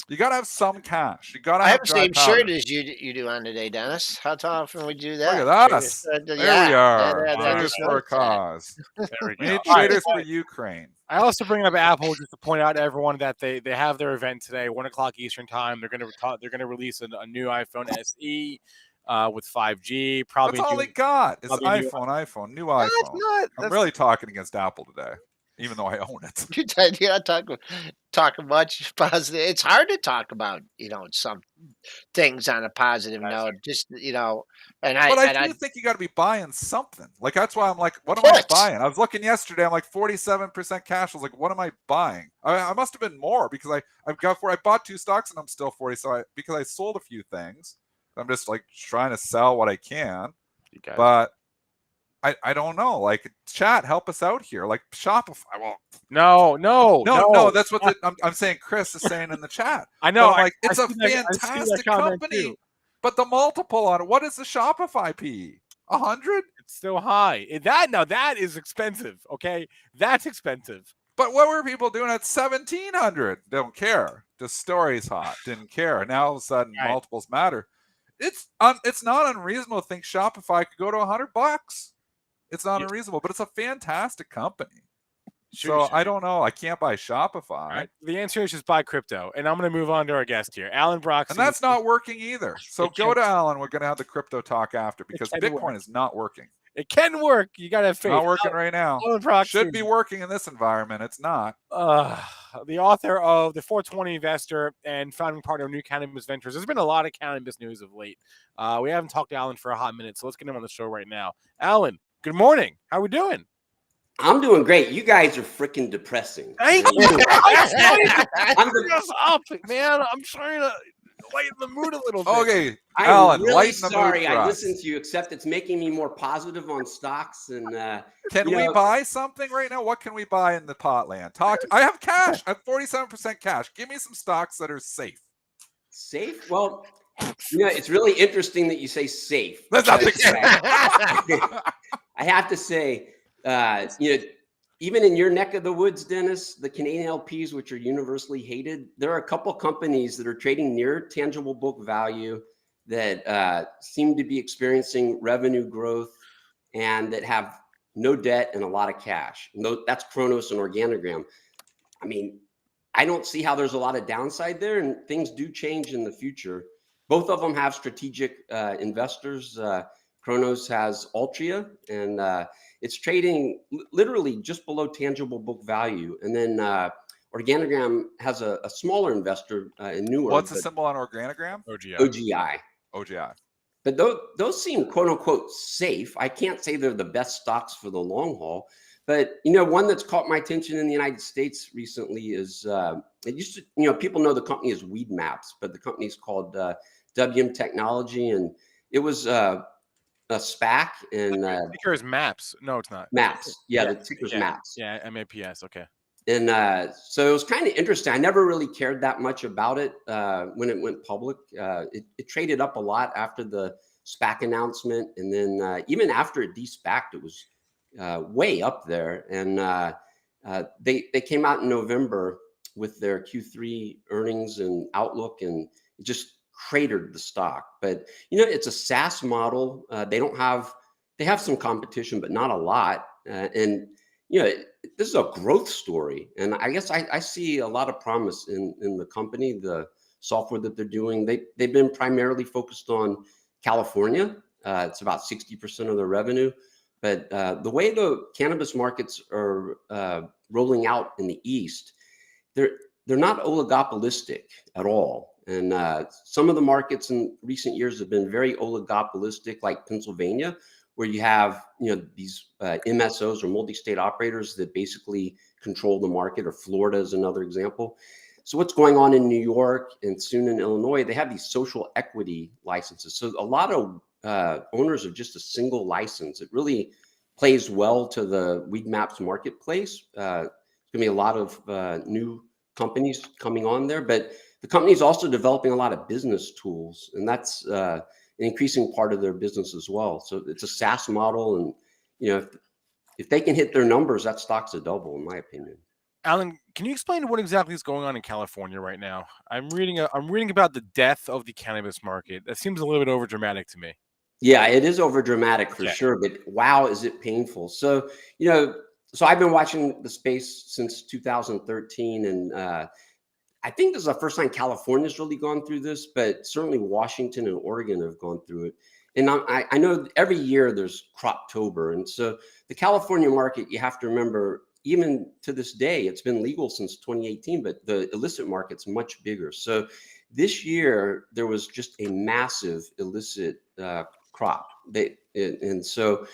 You gotta have some cash. You gotta. I have the same shirt as you do on today, Dennis. How often would you do that? Look at us. There we are. Traders for a cause. We need traders for Ukraine. I also bring up Apple just to point out to everyone that they have their event today, 1:00 Eastern time. They're gonna release a new iPhone SE. With 5G, probably. That's all they got is iPhone, new iPhone. I'm really talking against Apple today, even though I own it. You're not talking much positive. It's hard to talk about, some things on a positive note. Just, and I do think you got to be buying something. Like, that's why I'm like, what am I buying? I was looking yesterday. I'm like 47% cash. I was like, what am I buying? I must have been more because I bought 2 stocks and I'm still 40. So because I sold a few things. I'm just like trying to sell what I can, but I don't know. Like, chat, help us out here. Like Shopify. Well, no. That's what I'm saying. Chris is saying in the chat. I know. Like, it's a fantastic company, but the multiple on it. What is the Shopify PE? 100? It's still high. That is expensive. Okay, that's expensive. But what were people doing at 1,700? Don't care. The story's hot. Didn't care. Now all of a sudden, multiples matter. It's not unreasonable to think Shopify could go to $100. It's not unreasonable, but it's a fantastic company. Sure. I don't know. I can't buy Shopify. Right. The answer is just buy crypto. And I'm going to move on to our guest here, Alan Brochstein. And that's not working either. So go to Alan. We're going to have the crypto talk after because Bitcoin is not working. It can work. You got to have faith. Not working right now. Alan Brochstein should be working in this environment. It's not. the author of The 420 Investor and founding partner of New Cannabis Ventures. There's been a lot of cannabis news of late. We haven't talked to Alan for a hot minute, so let's get him on the show right now. Alan, good morning. How we doing? I'm doing great. You guys are freaking depressing. Thank you. I'm bring us up, man. I'm trying to lighten the mood a little bit. Okay, I'm Alan, really lighten the sorry mood for I us. listened to you, except it's making me more positive on stocks. And Can we buy something right now? What can we buy in the pot land? I have cash. I have 47% cash. Give me some stocks that are safe. Safe? Well, it's really interesting that you say safe. That's not because, I have to say, even in your neck of the woods, Dennis, the Canadian LPs, which are universally hated, there are a couple companies that are trading near tangible book value that seem to be experiencing revenue growth and that have no debt and a lot of cash. No, that's Cronos and Organigram. I mean, I don't see how there's a lot of downside there, and things do change in the future. Both of them have strategic investors. Cronos has Altria, and it's trading literally just below tangible book value. And then Organigram has a smaller investor in Newark. What's the symbol on Organigram? OGI. OGI. But those seem quote unquote safe. I can't say they're the best stocks for the long haul. But one that's caught my attention in the United States recently is it used to, people know the company as Weed Maps, but the company is called WM Technology, and it was a SPAC. And the ticker is MAPS. No, it's not. MAPS. Yeah, the ticker's MAPS. Yeah, MAPS. Okay. And so it was kind of interesting. I never really cared that much about it when it went public. It traded up a lot after the SPAC announcement, and then even after it de-SPACed, it was way up there. And they came out in November with their Q3 earnings and outlook, and it just cratered the stock. But it's a SaaS model. They have some competition, but not a lot. And this is a growth story, and I guess I see a lot of promise in the company, the software that they're doing. They've been primarily focused on California. It's about 60% of their revenue. But the way the cannabis markets are rolling out in the East, they're not oligopolistic at all. And some of the markets in recent years have been very oligopolistic, like Pennsylvania, where you have these MSOs or multi-state operators that basically control the market, or Florida is another example. So what's going on in New York and soon in Illinois, they have these social equity licenses. So a lot of owners of just a single license. It really plays well to the Weed Maps marketplace. There's going to be a lot of new companies coming on there, but the company is also developing a lot of business tools, and that's an increasing part of their business as well. So it's a SaaS model, and if they can hit their numbers, that stock's a double, in my opinion. Alan, can you explain what exactly is going on in California right now? I'm reading about the death of the cannabis market. That seems a little bit overdramatic to me. Yeah, it is overdramatic for sure, but wow, is it painful. So, so I've been watching the space since 2013, and I think this is the first time California's really gone through this, but certainly Washington and Oregon have gone through it. And I know every year there's Croptober. And so the California market, you have to remember, even to this day, it's been legal since 2018, but the illicit market's much bigger. So this year, there was just a massive illicit crop. And so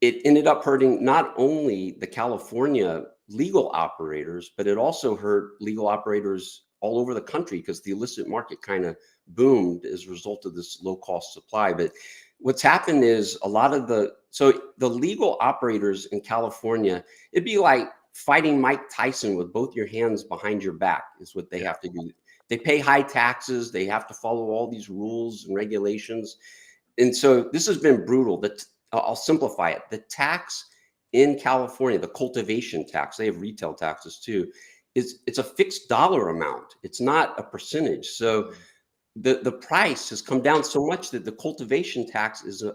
it ended up hurting not only the California legal operators, but it also hurt legal operators all over the country because the illicit market kind of boomed as a result of this low cost supply. But what's happened is a lot of the legal operators in California, it'd be like fighting Mike Tyson with both your hands behind your back is what they have to do. They pay high taxes. They have to follow all these rules and regulations. And so this has been brutal. I'll simplify it. The tax in California, the cultivation tax, they have retail taxes too, it's a fixed dollar amount. It's not a percentage. So the price has come down so much that the cultivation tax is a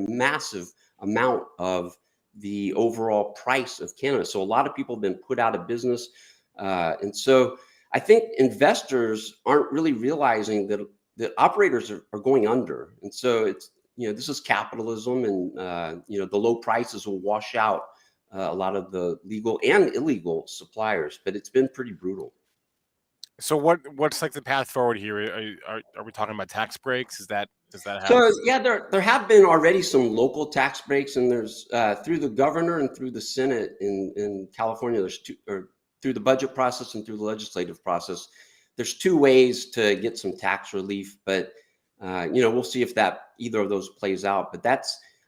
massive amount of the overall price of cannabis. So a lot of people have been put out of business. And so I think investors aren't really realizing that operators are going under. And so it's, this is capitalism, and, the low prices will wash out a lot of the legal and illegal suppliers, but it's been pretty brutal. So what's like the path forward here? Are we talking about tax breaks? Does that So happen? yeah, there have been already some local tax breaks, and there's through the governor and through the Senate in California. There's two, or through the budget process and through the legislative process. There's two ways to get some tax relief, but we'll see if that either of those plays out. But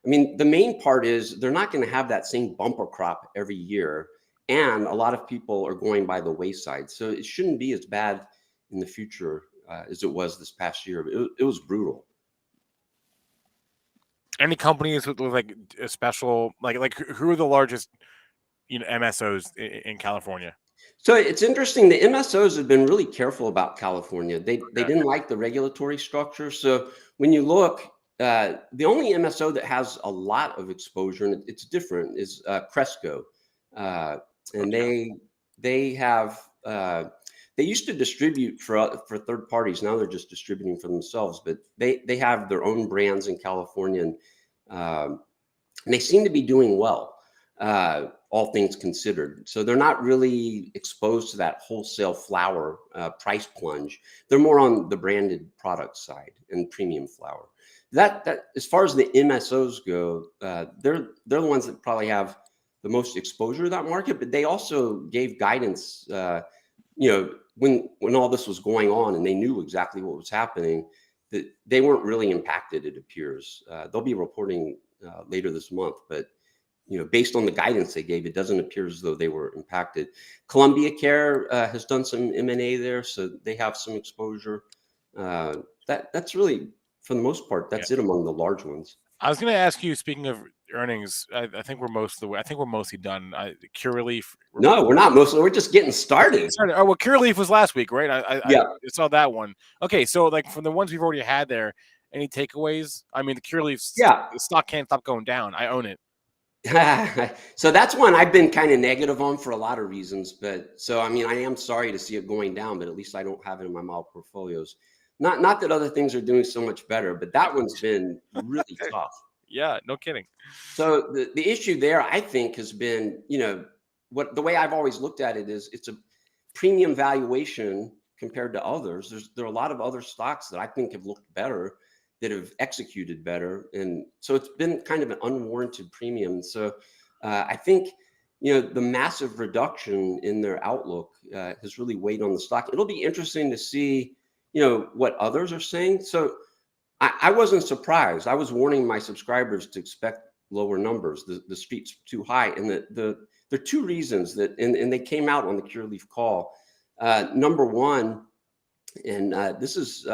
the main part is they're not going to have that same bumper crop every year, and a lot of people are going by the wayside. So it shouldn't be as bad in the future as it was this past year. It was brutal. Any companies with like a special like who are the largest MSOs in California? So it's interesting. The MSOs have been really careful about California. They didn't like the regulatory structure. So when you look, the only MSO that has a lot of exposure, and it's different, is Cresco, and they have they used to distribute for third parties. Now they're just distributing for themselves. But they have their own brands in California, and they seem to be doing well. All things considered. So they're not really exposed to that wholesale flower price plunge. They're more on the branded product side and premium flower. That as far as the MSOs go, they're the ones that probably have the most exposure to that market, but they also gave guidance, when all this was going on and they knew exactly what was happening, that they weren't really impacted, it appears. They'll be reporting later this month, but based on the guidance they gave, it doesn't appear as though they were impacted. Columbia Care has done some M&A there, so they have some exposure. That's really, for the most part, that's it among the large ones. I was going to ask you, speaking of earnings, I think we're mostly done. Curaleaf. No, we're not mostly. We're just getting started. Oh, well, Curaleaf was last week, right? Yeah. I saw that one. Okay, so like from the ones we've already had there, any takeaways? I mean, the Curaleaf the stock can't stop going down. I own it. So that's one I've been kind of negative on for a lot of reasons. But I am sorry to see it going down, but at least I don't have it in my model portfolios. Not that other things are doing so much better, but that one's been really tough. Yeah, no kidding. So the issue there, I think, has been, the way I've always looked at it is it's a premium valuation compared to others. There are a lot of other stocks that I think have looked better, that have executed better. And so it's been kind of an unwarranted premium. So I think, the massive reduction in their outlook has really weighed on the stock. It'll be interesting to see, what others are saying. So I wasn't surprised. I was warning my subscribers to expect lower numbers. The street's too high. And there are two reasons that, and they came out on the Curaleaf call. Number one, and this is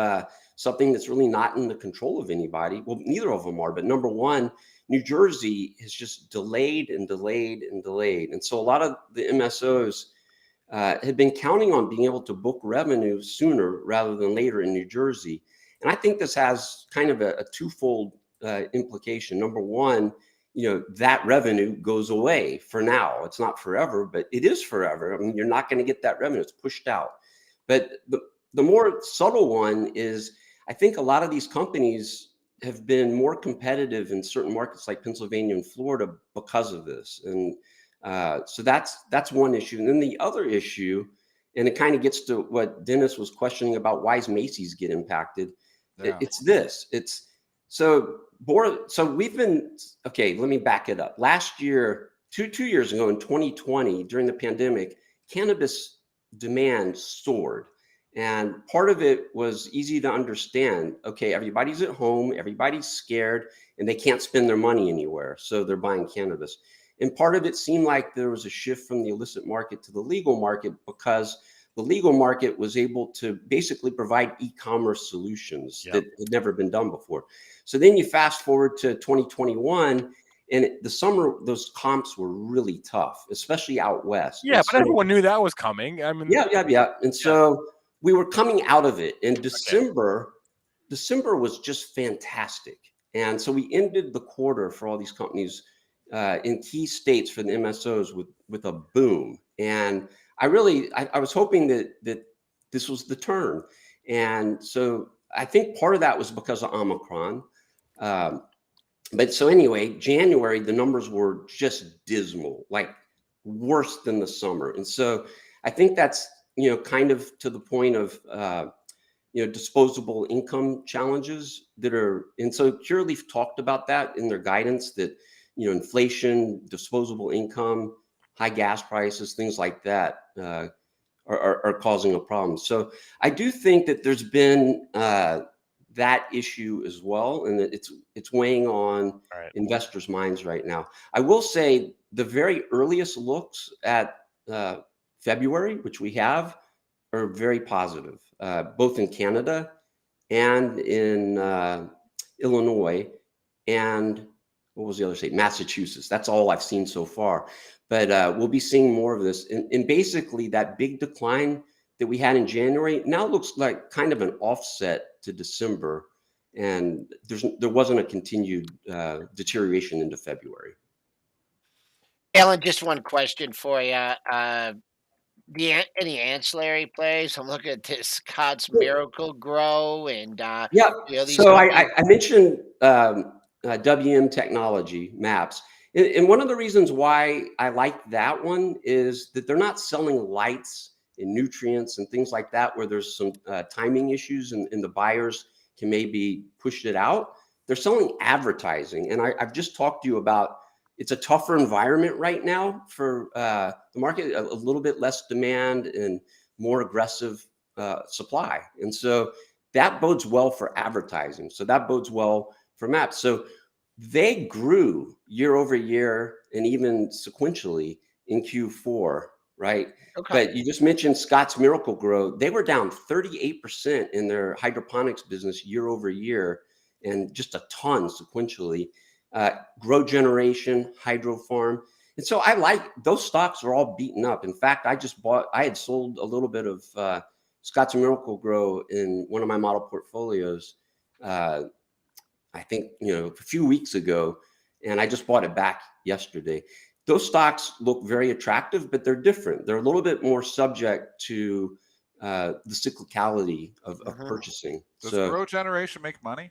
something that's really not in the control of anybody. Well, neither of them are, but number one, New Jersey has just delayed and delayed and delayed. And so a lot of the MSOs had been counting on being able to book revenue sooner rather than later in New Jersey. And I think this has kind of a twofold implication. Number one, that revenue goes away for now. It's not forever, but it is forever. I mean, you're not going to get that revenue. It's pushed out. But the more subtle one is, I think a lot of these companies have been more competitive in certain markets like Pennsylvania and Florida because of this. And so that's one issue. And then the other issue, and it kind of gets to what Dennis was questioning about, why is Macy's get impacted? Yeah. It's this. So we've been, okay, let me back it up. Last year, two years ago in 2020, during the pandemic, cannabis demand soared. And part of it was easy to understand. Okay, everybody's at home, everybody's scared, and they can't spend their money anywhere. So they're buying cannabis. And part of it seemed like there was a shift from the illicit market to the legal market because the legal market was able to basically provide e-commerce solutions that had never been done before. So then you fast forward to 2021, and the summer, those comps were really tough, especially out west. Yeah, but everyone knew that was coming. I mean, yeah. And so we were coming out of it. And December was just fantastic. And so we ended the quarter for all these companies in key states for the MSOs with a boom. And I was hoping that this was the turn. And so I think part of that was because of Omicron. But so anyway, January, the numbers were just dismal, like worse than the summer. And so I think that's, kind of to the point of, disposable income challenges that are, and so Curaleaf talked about that in their guidance that, inflation, disposable income, high gas prices, things like that are causing a problem. So I do think that there's been that issue as well, and that it's weighing on Right. investors' minds right now. I will say the very earliest looks at February, which we have, are very positive, both in Canada and in Illinois, and what was the other state? Massachusetts. That's all I've seen so far. But we'll be seeing more of this. And basically, that big decline that we had in January now looks like kind of an offset to December. And there wasn't a continued deterioration into February. Alan, just one question for you. Any ancillary plays? I'm looking at this God's Miracle Grow and Yeah. these So companies. I mentioned WM Technology Maps. And one of the reasons why I like that one is that they're not selling lights and nutrients and things like that, where there's some timing issues and the buyers can maybe push it out. They're selling advertising. And I've just talked to you about, it's a tougher environment right now for the market, a little bit less demand and more aggressive supply. And so that bodes well for advertising. So that bodes well for maps. So they grew year over year and even sequentially in Q4, right? Okay. But you just mentioned Scott's Miracle Grow. They were down 38% in their hydroponics business year over year, and just a ton sequentially. Grow Generation, Hydro Farm. And so I like those stocks are all beaten up. In fact, I had sold a little bit of Scott's Miracle Grow in one of my model portfolios. I think, a few weeks ago, and I just bought it back yesterday. Those stocks look very attractive, but they're different. They're a little bit more subject to the cyclicality of purchasing. Does So, Grow Generation make money?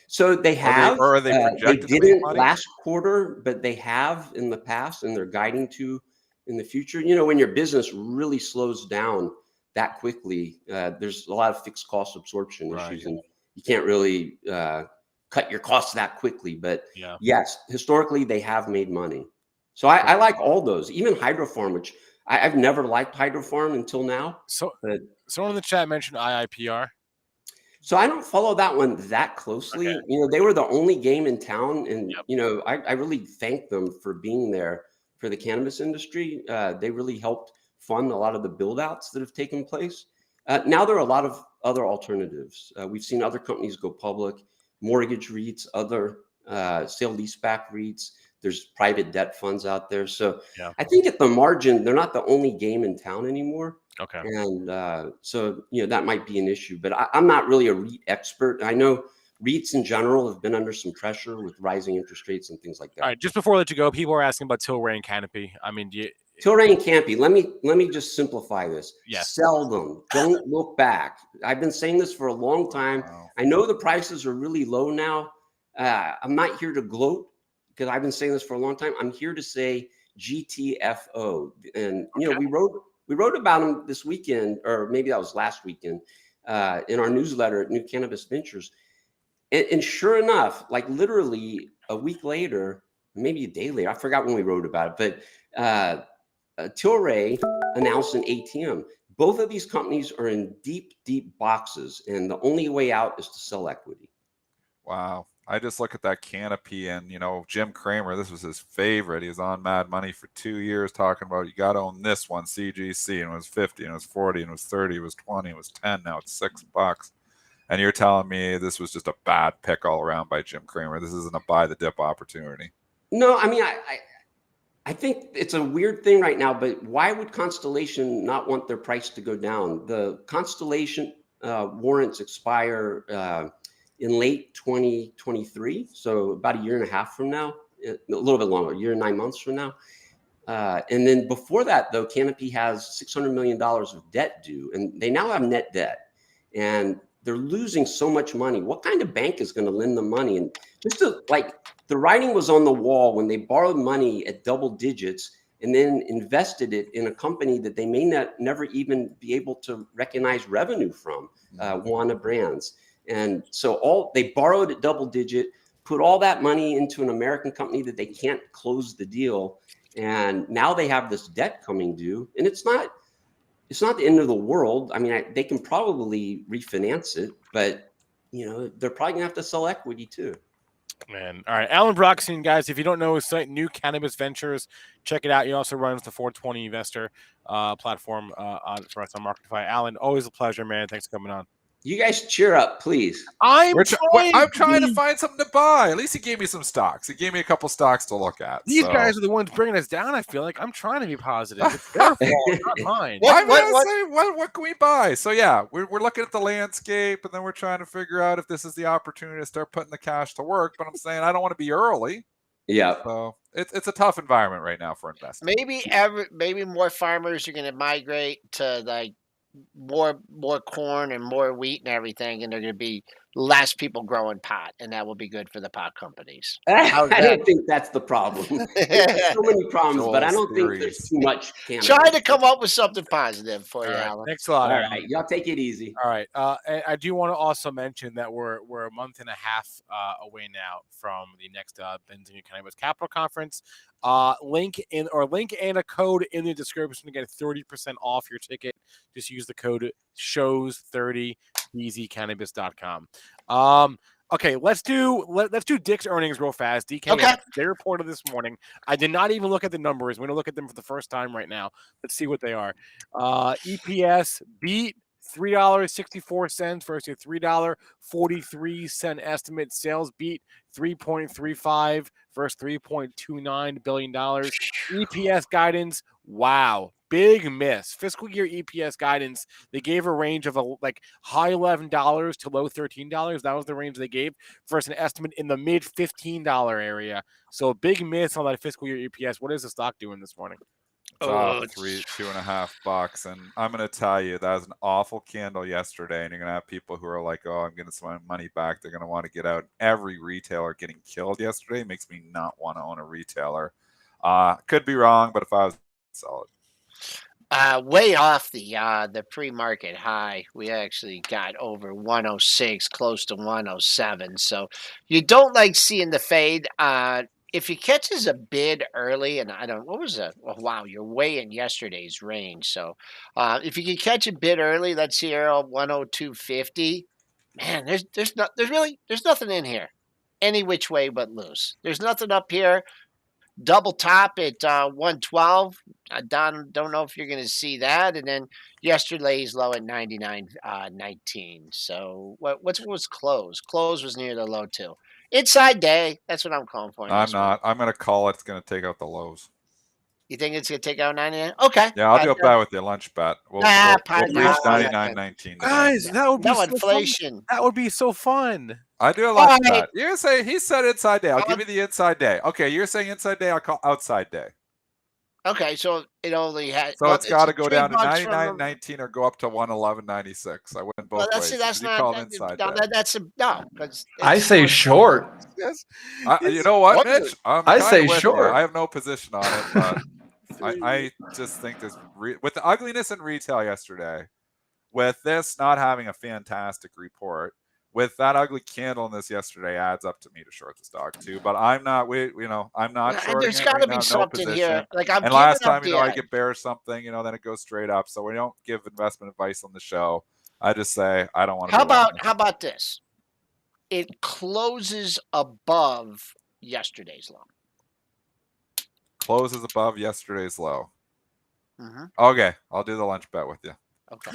so they have. Or are they They projected to make didn't money? last quarter, but they have in the past, and they're guiding to in the future. When your business really slows down that quickly, there's a lot of fixed cost absorption issues, and you can't really cut your costs that quickly. But yes, historically they have made money. So I like all those, even Hydrofarm, which I've never liked Hydrofarm until now. So But someone in the chat mentioned IIPR. so I don't follow that one that closely. Okay. They were the only game in town, and I really thank them for being there for the cannabis industry. They really helped fund a lot of the build outs that have taken place. Now there are a lot of other alternatives. We've seen other companies go public, mortgage REITs, other sale leaseback REITs. There's private debt funds out there. So I think at the margin, they're not the only game in town anymore. Okay. And so, that might be an issue, but I'm not really a REIT expert. I know REITs in general have been under some pressure with rising interest rates and things like that. All right. Just before I let you go, people are asking about Tilray and Canopy. I mean, Tilray and Canopy. Let me just simplify this. Yes. Sell them. Don't look back. I've been saying this for a long time. Wow. I know the prices are really low now. I'm not here to gloat because I've been saying this for a long time. I'm here to say GTFO. And we wrote about them this weekend, or maybe that was last weekend, in our newsletter at New Cannabis Ventures. And sure enough, like literally a week later, maybe a day later, I forgot when we wrote about it, but Tilray announced an ATM. Both of these companies are in deep, deep boxes, and the only way out is to sell equity. Wow. I just look at that Canopy, and Jim Cramer, this was his favorite. He was on Mad Money for 2 years talking about, you got to own this one, CGC, and it was 50, and it was 40, and it was 30, it was 20, it was 10, now it's $6. And you're telling me this was just a bad pick all around by Jim Cramer. This isn't a buy the dip opportunity. No, I mean, I think it's a weird thing right now, but why would Constellation not want their price to go down? The Constellation warrants expire in late 2023, so about a year and a half from now, a little bit longer, a year and 9 months from now. And then before that, though, Canopy has $600 million of debt due, and they now have net debt. And they're losing so much money. What kind of bank is going to lend them money? And just to, like, the writing was on the wall when they borrowed money at double digits and then invested it in a company that they may never even be able to recognize revenue from, Wana Brands. And so they borrowed at double digit, put all that money into an American company that they can't close the deal. And now they have this debt coming due, and it's not the end of the world. I mean, they can probably refinance it, but they're probably gonna have to sell equity too. Man. All right. Alan Brochstein, guys, if you don't know his site, New Cannabis Ventures, check it out. He also runs the 420 investor platform for us on Marketify. Alan, always a pleasure, man. Thanks for coming on. You guys cheer up, please. I'm trying to find something to buy. At least he gave me some stocks. He gave me a couple stocks to look at. These guys are the ones bringing us down. I feel like I'm trying to be positive. It's their fault, not mine. What can we buy? So yeah, we're looking at the landscape, and then we're trying to figure out if this is the opportunity to start putting the cash to work. But I'm saying I don't want to be early. Yeah. So it's a tough environment right now for investing. Maybe more farmers are going to migrate to like more corn and more wheat and everything, and there are going to be less people growing pot, and that will be good for the pot companies. I don't think that's the problem. There's so many problems, but I don't think there's too much cannabis. Try to come up with something positive for you, right. Alan. Thanks a lot. All right, y'all take it easy. All right. And I do want to also mention that we're a month and a half away now from the next Benzinga Cannabis Capital Conference. Link and a code in the description to get 30% off your ticket. Just use the code shows30 bzcannabis.com. Okay, let's do Dick's earnings real fast. DK, okay. They reported this morning. I did not even look at the numbers. We're gonna look at them for the first time right now. Let's see what they are. EPS beat $3.64 versus $3.43 estimate. Sales beat 3.35 versus $3.29 billion. EPS guidance, wow, big miss. Fiscal year EPS guidance, they gave a range of high $11 to low $13. That was the range they gave versus an estimate in the mid $15 area. So a big miss on that fiscal year EPS. What is the stock doing this morning? It's off $2.5, and I'm going to tell you that was an awful candle yesterday, and you're going to have people who are like, oh, I'm getting some money back. They're going to want to get out. Every retailer getting killed yesterday makes me not want to own a retailer. Could be wrong, but if I was solid. Way off the pre-market high. We actually got over 106, close to 107. So you don't like seeing the fade. If he catches a bid early, and what was that? Oh, wow, you're way in yesterday's range. So if you can catch a bid early, let's see here, 102.50. Man, there's nothing in here, any which way but loose. There's nothing up here. Double top at 112. I don't know if you're going to see that. And then yesterday's low at 99.19. So what was close? Close was near the low too. Inside day. That's what I'm calling for. I'm not. I'm going to call it. It's going to take out the lows. You think it's going to take out 99? Okay. Yeah, I'll do a bet with you. Lunch bet. We'll reach 99.19. Guys, that would be no inflation. That would be so fun. I do a lunch bet. You're saying he said inside day. I'll give you the inside day. Okay, you're saying inside day. I'll call outside day. Okay, so it only has. So it's got to go down to 99.19 or go up to 111.96. I went both ways. That's not inside. No, because I say short. Yes. You know what, Mitch? I say short. I have no position on it, but I just think this with the ugliness in retail yesterday, with this not having a fantastic report, with that ugly candle in this yesterday, adds up to me to short the stock too. But I'm not. I'm not shorting. There's got to be something here. Like and last time, I get bearish something, then it goes straight up. So we don't give investment advice on the show. I just say I don't want to. How about this? It closes above yesterday's low. Closes above yesterday's low. Mm-hmm. Okay, I'll do the lunch bet with you. Okay.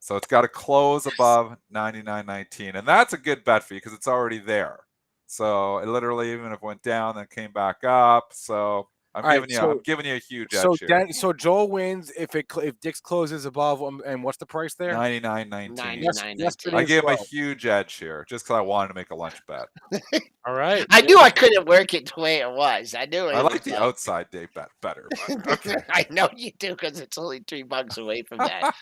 So it's got to close above 99.19, and that's a good bet for you because it's already there. So it literally, even if it went down, then came back up. So I'm All right, giving you. so- I'm giving you a huge edge here. So Joel wins if Dix closes above and what's the price there? 99.19. 99.19. Yesterday's I gave him a low. huge edge here just because I wanted to make a lunch bet. All right. I knew I couldn't work it the way it was. I knew it I was like the outside day bet better. But okay. I know you do because it's only $3 away from that.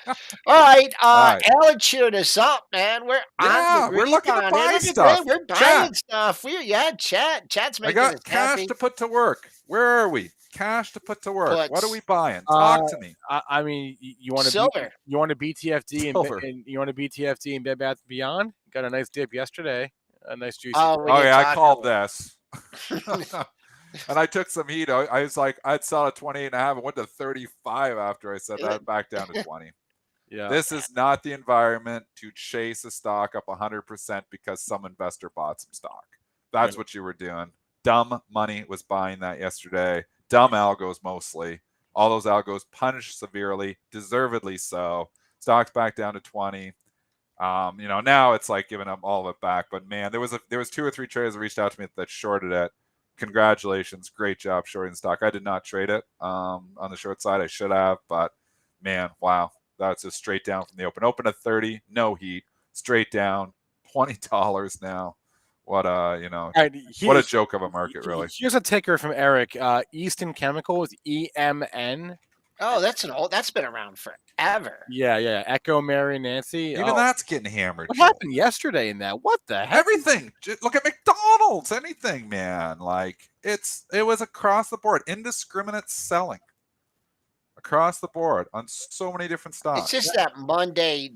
All right, right. Alan cheered us up, man. We're Yeah, on the we're looking to rebound. buy Look at stuff. that. We're buying Chat. stuff. Chat's I making us got cash happy. to put to work. Where are we? Cash to put to work. What are Puts. we buying? Talk to me. I mean, you want to Silver. you want a BTFD Silver. and you want a BTFD and Bed Bath & Beyond? Got a nice dip yesterday. A nice juicy. Oh, we Oh didn't yeah, I talk called about this. And I took some heat. I was like, I'd sell at 28.5 and went to 35 after I said that, back down to 20. Yeah. This is not the environment to chase a stock up 100% because some investor bought some stock. That's what you were doing. Dumb money was buying that yesterday. Dumb algos mostly. All those algos punished severely, deservedly so. Stocks back down to 20. Now it's like giving up all of it back. But man, there was 2 or 3 traders that reached out to me that shorted it. Congratulations, great job shorting stock. I did not trade it on the short side. I should have, but man, wow, that's just straight down from the open. Open at 30, no heat, straight down, $20 now. What right, what a joke of a market, really. Here's a ticker from Eric. Easton Chemicals, EMN. Oh, that's been around forever. Yeah. Echo, Mary, Nancy. Even that's getting hammered. What happened yesterday in that? What the heck? Everything. Look at McDonald's. Anything, man. Like it was across the board. Indiscriminate selling across the board on so many different stocks. It's just that Monday,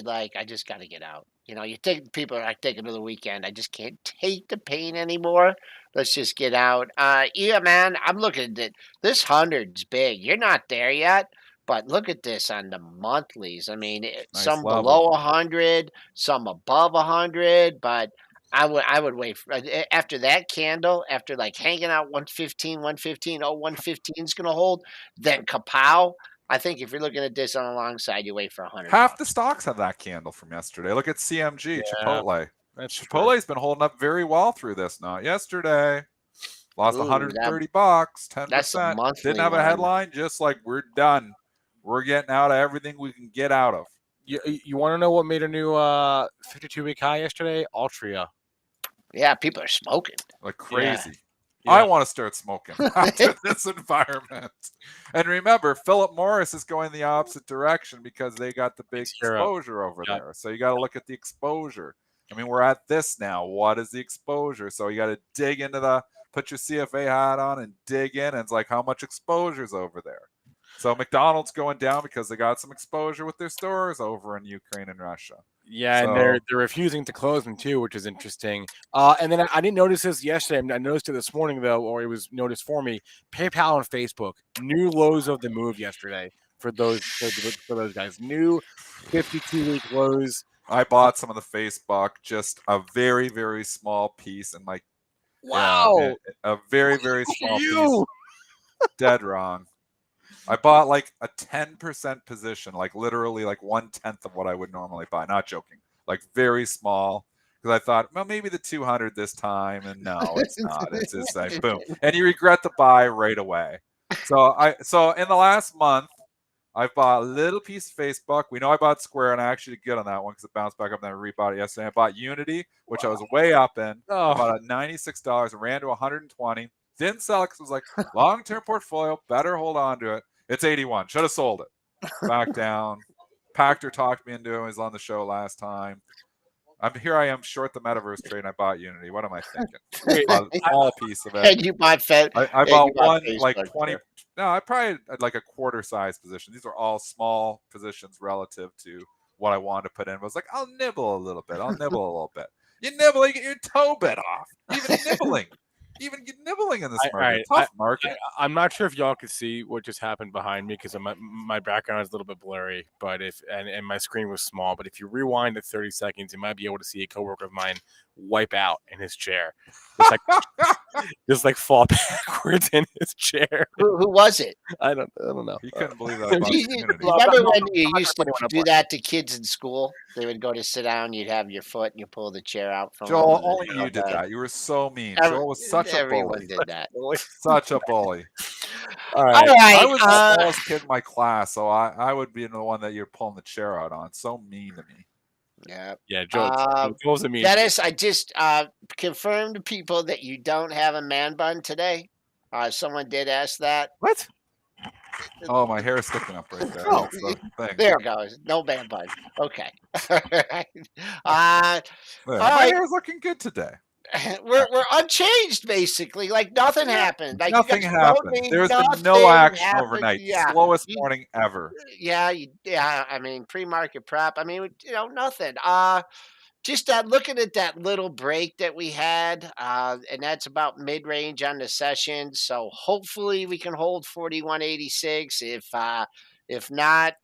like I just got to get out. You take people are taking to the weekend. I just can't take the pain anymore. Let's just get out. Yeah, man, I'm looking at it. This 100's big. You're not there yet, but look at this on the monthlies. I mean, some level. below 100, some above 100, but I would wait after that candle, after like hanging out 115, 115, 115's going to hold, then kapow. I think if you're looking at this on the long side, you wait for 100. Half the stocks have that candle from yesterday. Look at CMG, Chipotle. Chipotle's been holding up very well through this. Not yesterday. Lost 130 bucks, 10%. That's a monthly Didn't have a headline, just like we're done. We're getting out of everything we can get out of. You want to know what made a new 52-week high yesterday? Altria. Yeah, people are smoking like crazy. Yeah. I want to start smoking after this environment. And remember, Philip Morris is going the opposite direction because they got the big exposure over there. So you got to look at the exposure. I mean, we're at this now. What is the exposure? So you got to dig into put your CFA hat on and dig in. And it's like, how much exposure is over there? So McDonald's going down because they got some exposure with their stores over in Ukraine and Russia. Yeah, and they're refusing to close them too, which is interesting. And then I didn't notice this yesterday. I noticed it this morning though, or it was noticed for me. PayPal and Facebook, new lows of the move yesterday for those guys. New 52-week lows. I bought some of the Facebook, just a very, very small piece, and like a very, very small piece. Dead wrong. I bought like a 10% position, like literally like 1/10 of what I would normally buy. Not joking, like very small, because I thought, well, maybe the 200 this time, and no, it's not. It's just like boom, and you regret the buy right away. So in the last month, I've bought a little piece of Facebook. We know I bought Square, and I actually did good on that one because it bounced back up, and I rebought it yesterday. I bought Unity, which I was way up in. I bought at $96. It ran to 120. Didn't sell it because it was like long-term portfolio. Better hold on to it. It's 81. Should have sold it. Back down. Pachter talked me into it. He was on the show last time. Here I am short the metaverse trade, and I bought Unity. What am I thinking? A small piece of it. And you bought Fed. I bought one Facebook like 20. There. No, I probably had like a quarter size position. These are all small positions relative to what I wanted to put in. But I was like, I'll nibble a little bit. I'll nibble a little bit. You nibble, you get your toe bit off. Even nibbling. In this market. Tough market. I'm not sure if y'all could see what just happened behind me because my background is a little bit blurry, but and my screen was small. But if you rewind to 30 seconds, you might be able to see a coworker of mine wipe out in his chair, just like fall backwards in his chair. Who was it? I don't know. He couldn't believe that about his community. Remember when you used to do that to kids in school? They would go to sit down, you'd have your foot, and you pull the chair out from Joel, them, only you did that. You were so mean. Joel was such a Everyone bully. did that. Such a bully. All right. I was the smallest kid in my class, so I would be the one that you're pulling the chair out on. So mean to me. Yeah. Joel's a mean. Dennis, I just confirmed to people that you don't have a man bun today. Someone did ask that. What? Oh, my hair is sticking up right there. Oh, That's the thing. there it goes. No man bun. Okay. My hair is looking good today. We're unchanged basically. Like nothing happened. Like Nothing happened. There's been no action overnight. Yeah. Slowest morning ever. Yeah. I mean, pre-market prep. I mean, nothing. Just looking at that little break that we had, and that's about mid-range on the session. So hopefully we can hold 41.86. If not,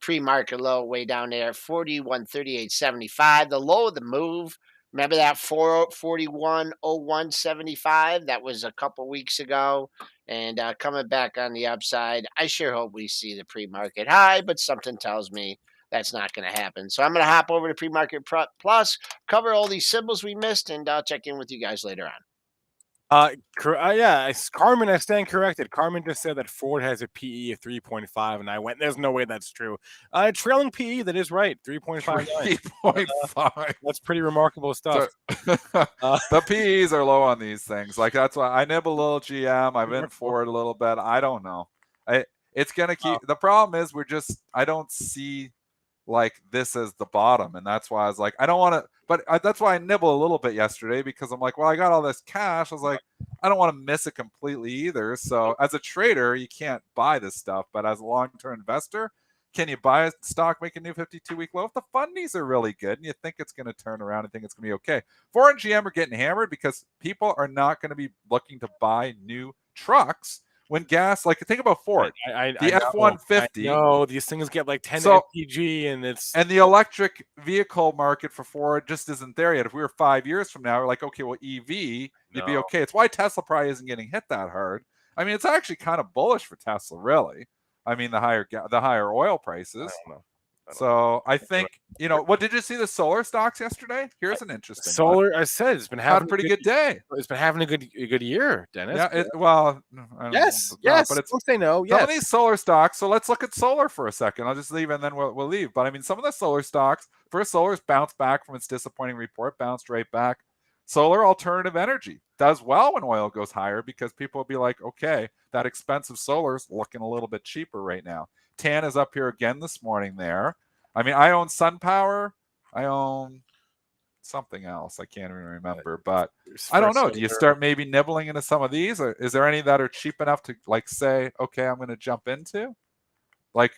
pre-market low way down there, 41.3875. The low of the move. Remember that 41.0175? That was a couple weeks ago. And coming back on the upside, I sure hope we see the pre-market high, but something tells me that's not going to happen. So I'm going to hop over to PreMarket Plus, cover all these symbols we missed, and I'll check in with you guys later on. Yeah, Carmen, I stand corrected. Carmen just said that Ford has a PE of 3.5, and I went, there's no way that's true. Trailing PE, that is right, 3.5. 3.5. That's pretty remarkable stuff. The PEs are low on these things. Like, that's why I nibble a little GM. I've been Ford a little bit. I don't know. It's going to keep. The problem is I don't see like this as the bottom, and that's why I was like, I don't want to, but that's why I nibble a little bit yesterday, because I'm like, well, I got all this cash. I was like, I don't want to miss it completely either. So as a trader, you can't buy this stuff, but as a long-term investor, can you buy a stock, make a new 52-week low? If the fundies are really good and you think it's going to turn around and think it's going to be okay. Ford and GM are getting hammered because people are not going to be looking to buy new trucks when gas, like, think about Ford, the F-150. No, these things get like 10 mpg, and the electric vehicle market for Ford just isn't there yet. If we were 5 years from now, we're like, okay, well, EV, you'd be okay. It's why Tesla probably isn't getting hit that hard. I mean, it's actually kind of bullish for Tesla, really. I mean, the higher oil prices. So I think, what did you see the solar stocks yesterday? Here's an interesting solar one. I said it's been having a pretty good day. It's been having a good year, Dennis. Yeah, yes, but it's they know. Some of these solar stocks. So let's look at solar for a second. I'll just leave and then we'll leave. But I mean, some of the solar stocks, first solar's bounced back from its disappointing report, bounced right back. Solar alternative energy does well when oil goes higher because people will be like, okay, that expensive solar's looking a little bit cheaper right now. TAN is up here again this morning there. I mean, I own SunPower. I own something else. I can't even remember, but I don't know. Do you start maybe nibbling into some of these? Or is there any that are cheap enough to like say, okay, I'm going to jump into? Like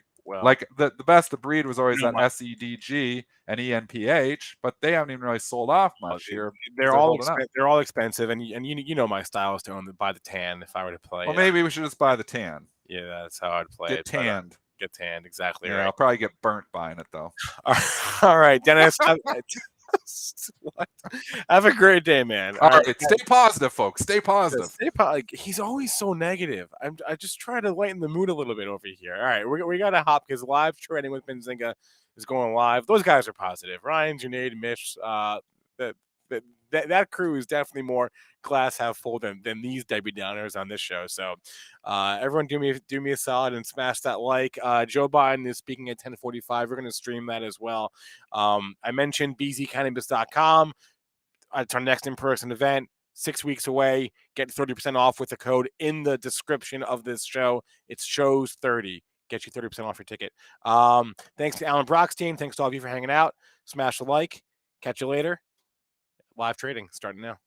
the best of breed was always that SEDG and ENPH, but they haven't even really sold off much here. They're all expensive, and my style is to buy the TAN if I were to play. Well, maybe we should just buy the TAN. Yeah, that's how I'd play. Get tanned. Get tanned, exactly. Yeah, right. I'll probably get burnt buying it though. All right, Dennis. Have a great day, man. All right, stay positive, folks. Stay positive. He's always so negative. I just try to lighten the mood a little bit over here. All right, we got to hop because live trading with Benzinga is going live. Those guys are positive. Ryan, Junaid, Mitch, that crew is definitely more glass half full than these Debbie Downers on this show. So everyone do me a solid and smash that like. Joe Biden is speaking at 10:45. We're going to stream that as well. I mentioned bzcannabis.com. It's our next in-person event, 6 weeks away. Get 30% off with the code in the description of this show. It's shows30. Get you 30% off your ticket. Thanks to Alan Brochstein. Thanks to all of you for hanging out. Smash the like. Catch you later. Live trading starting now.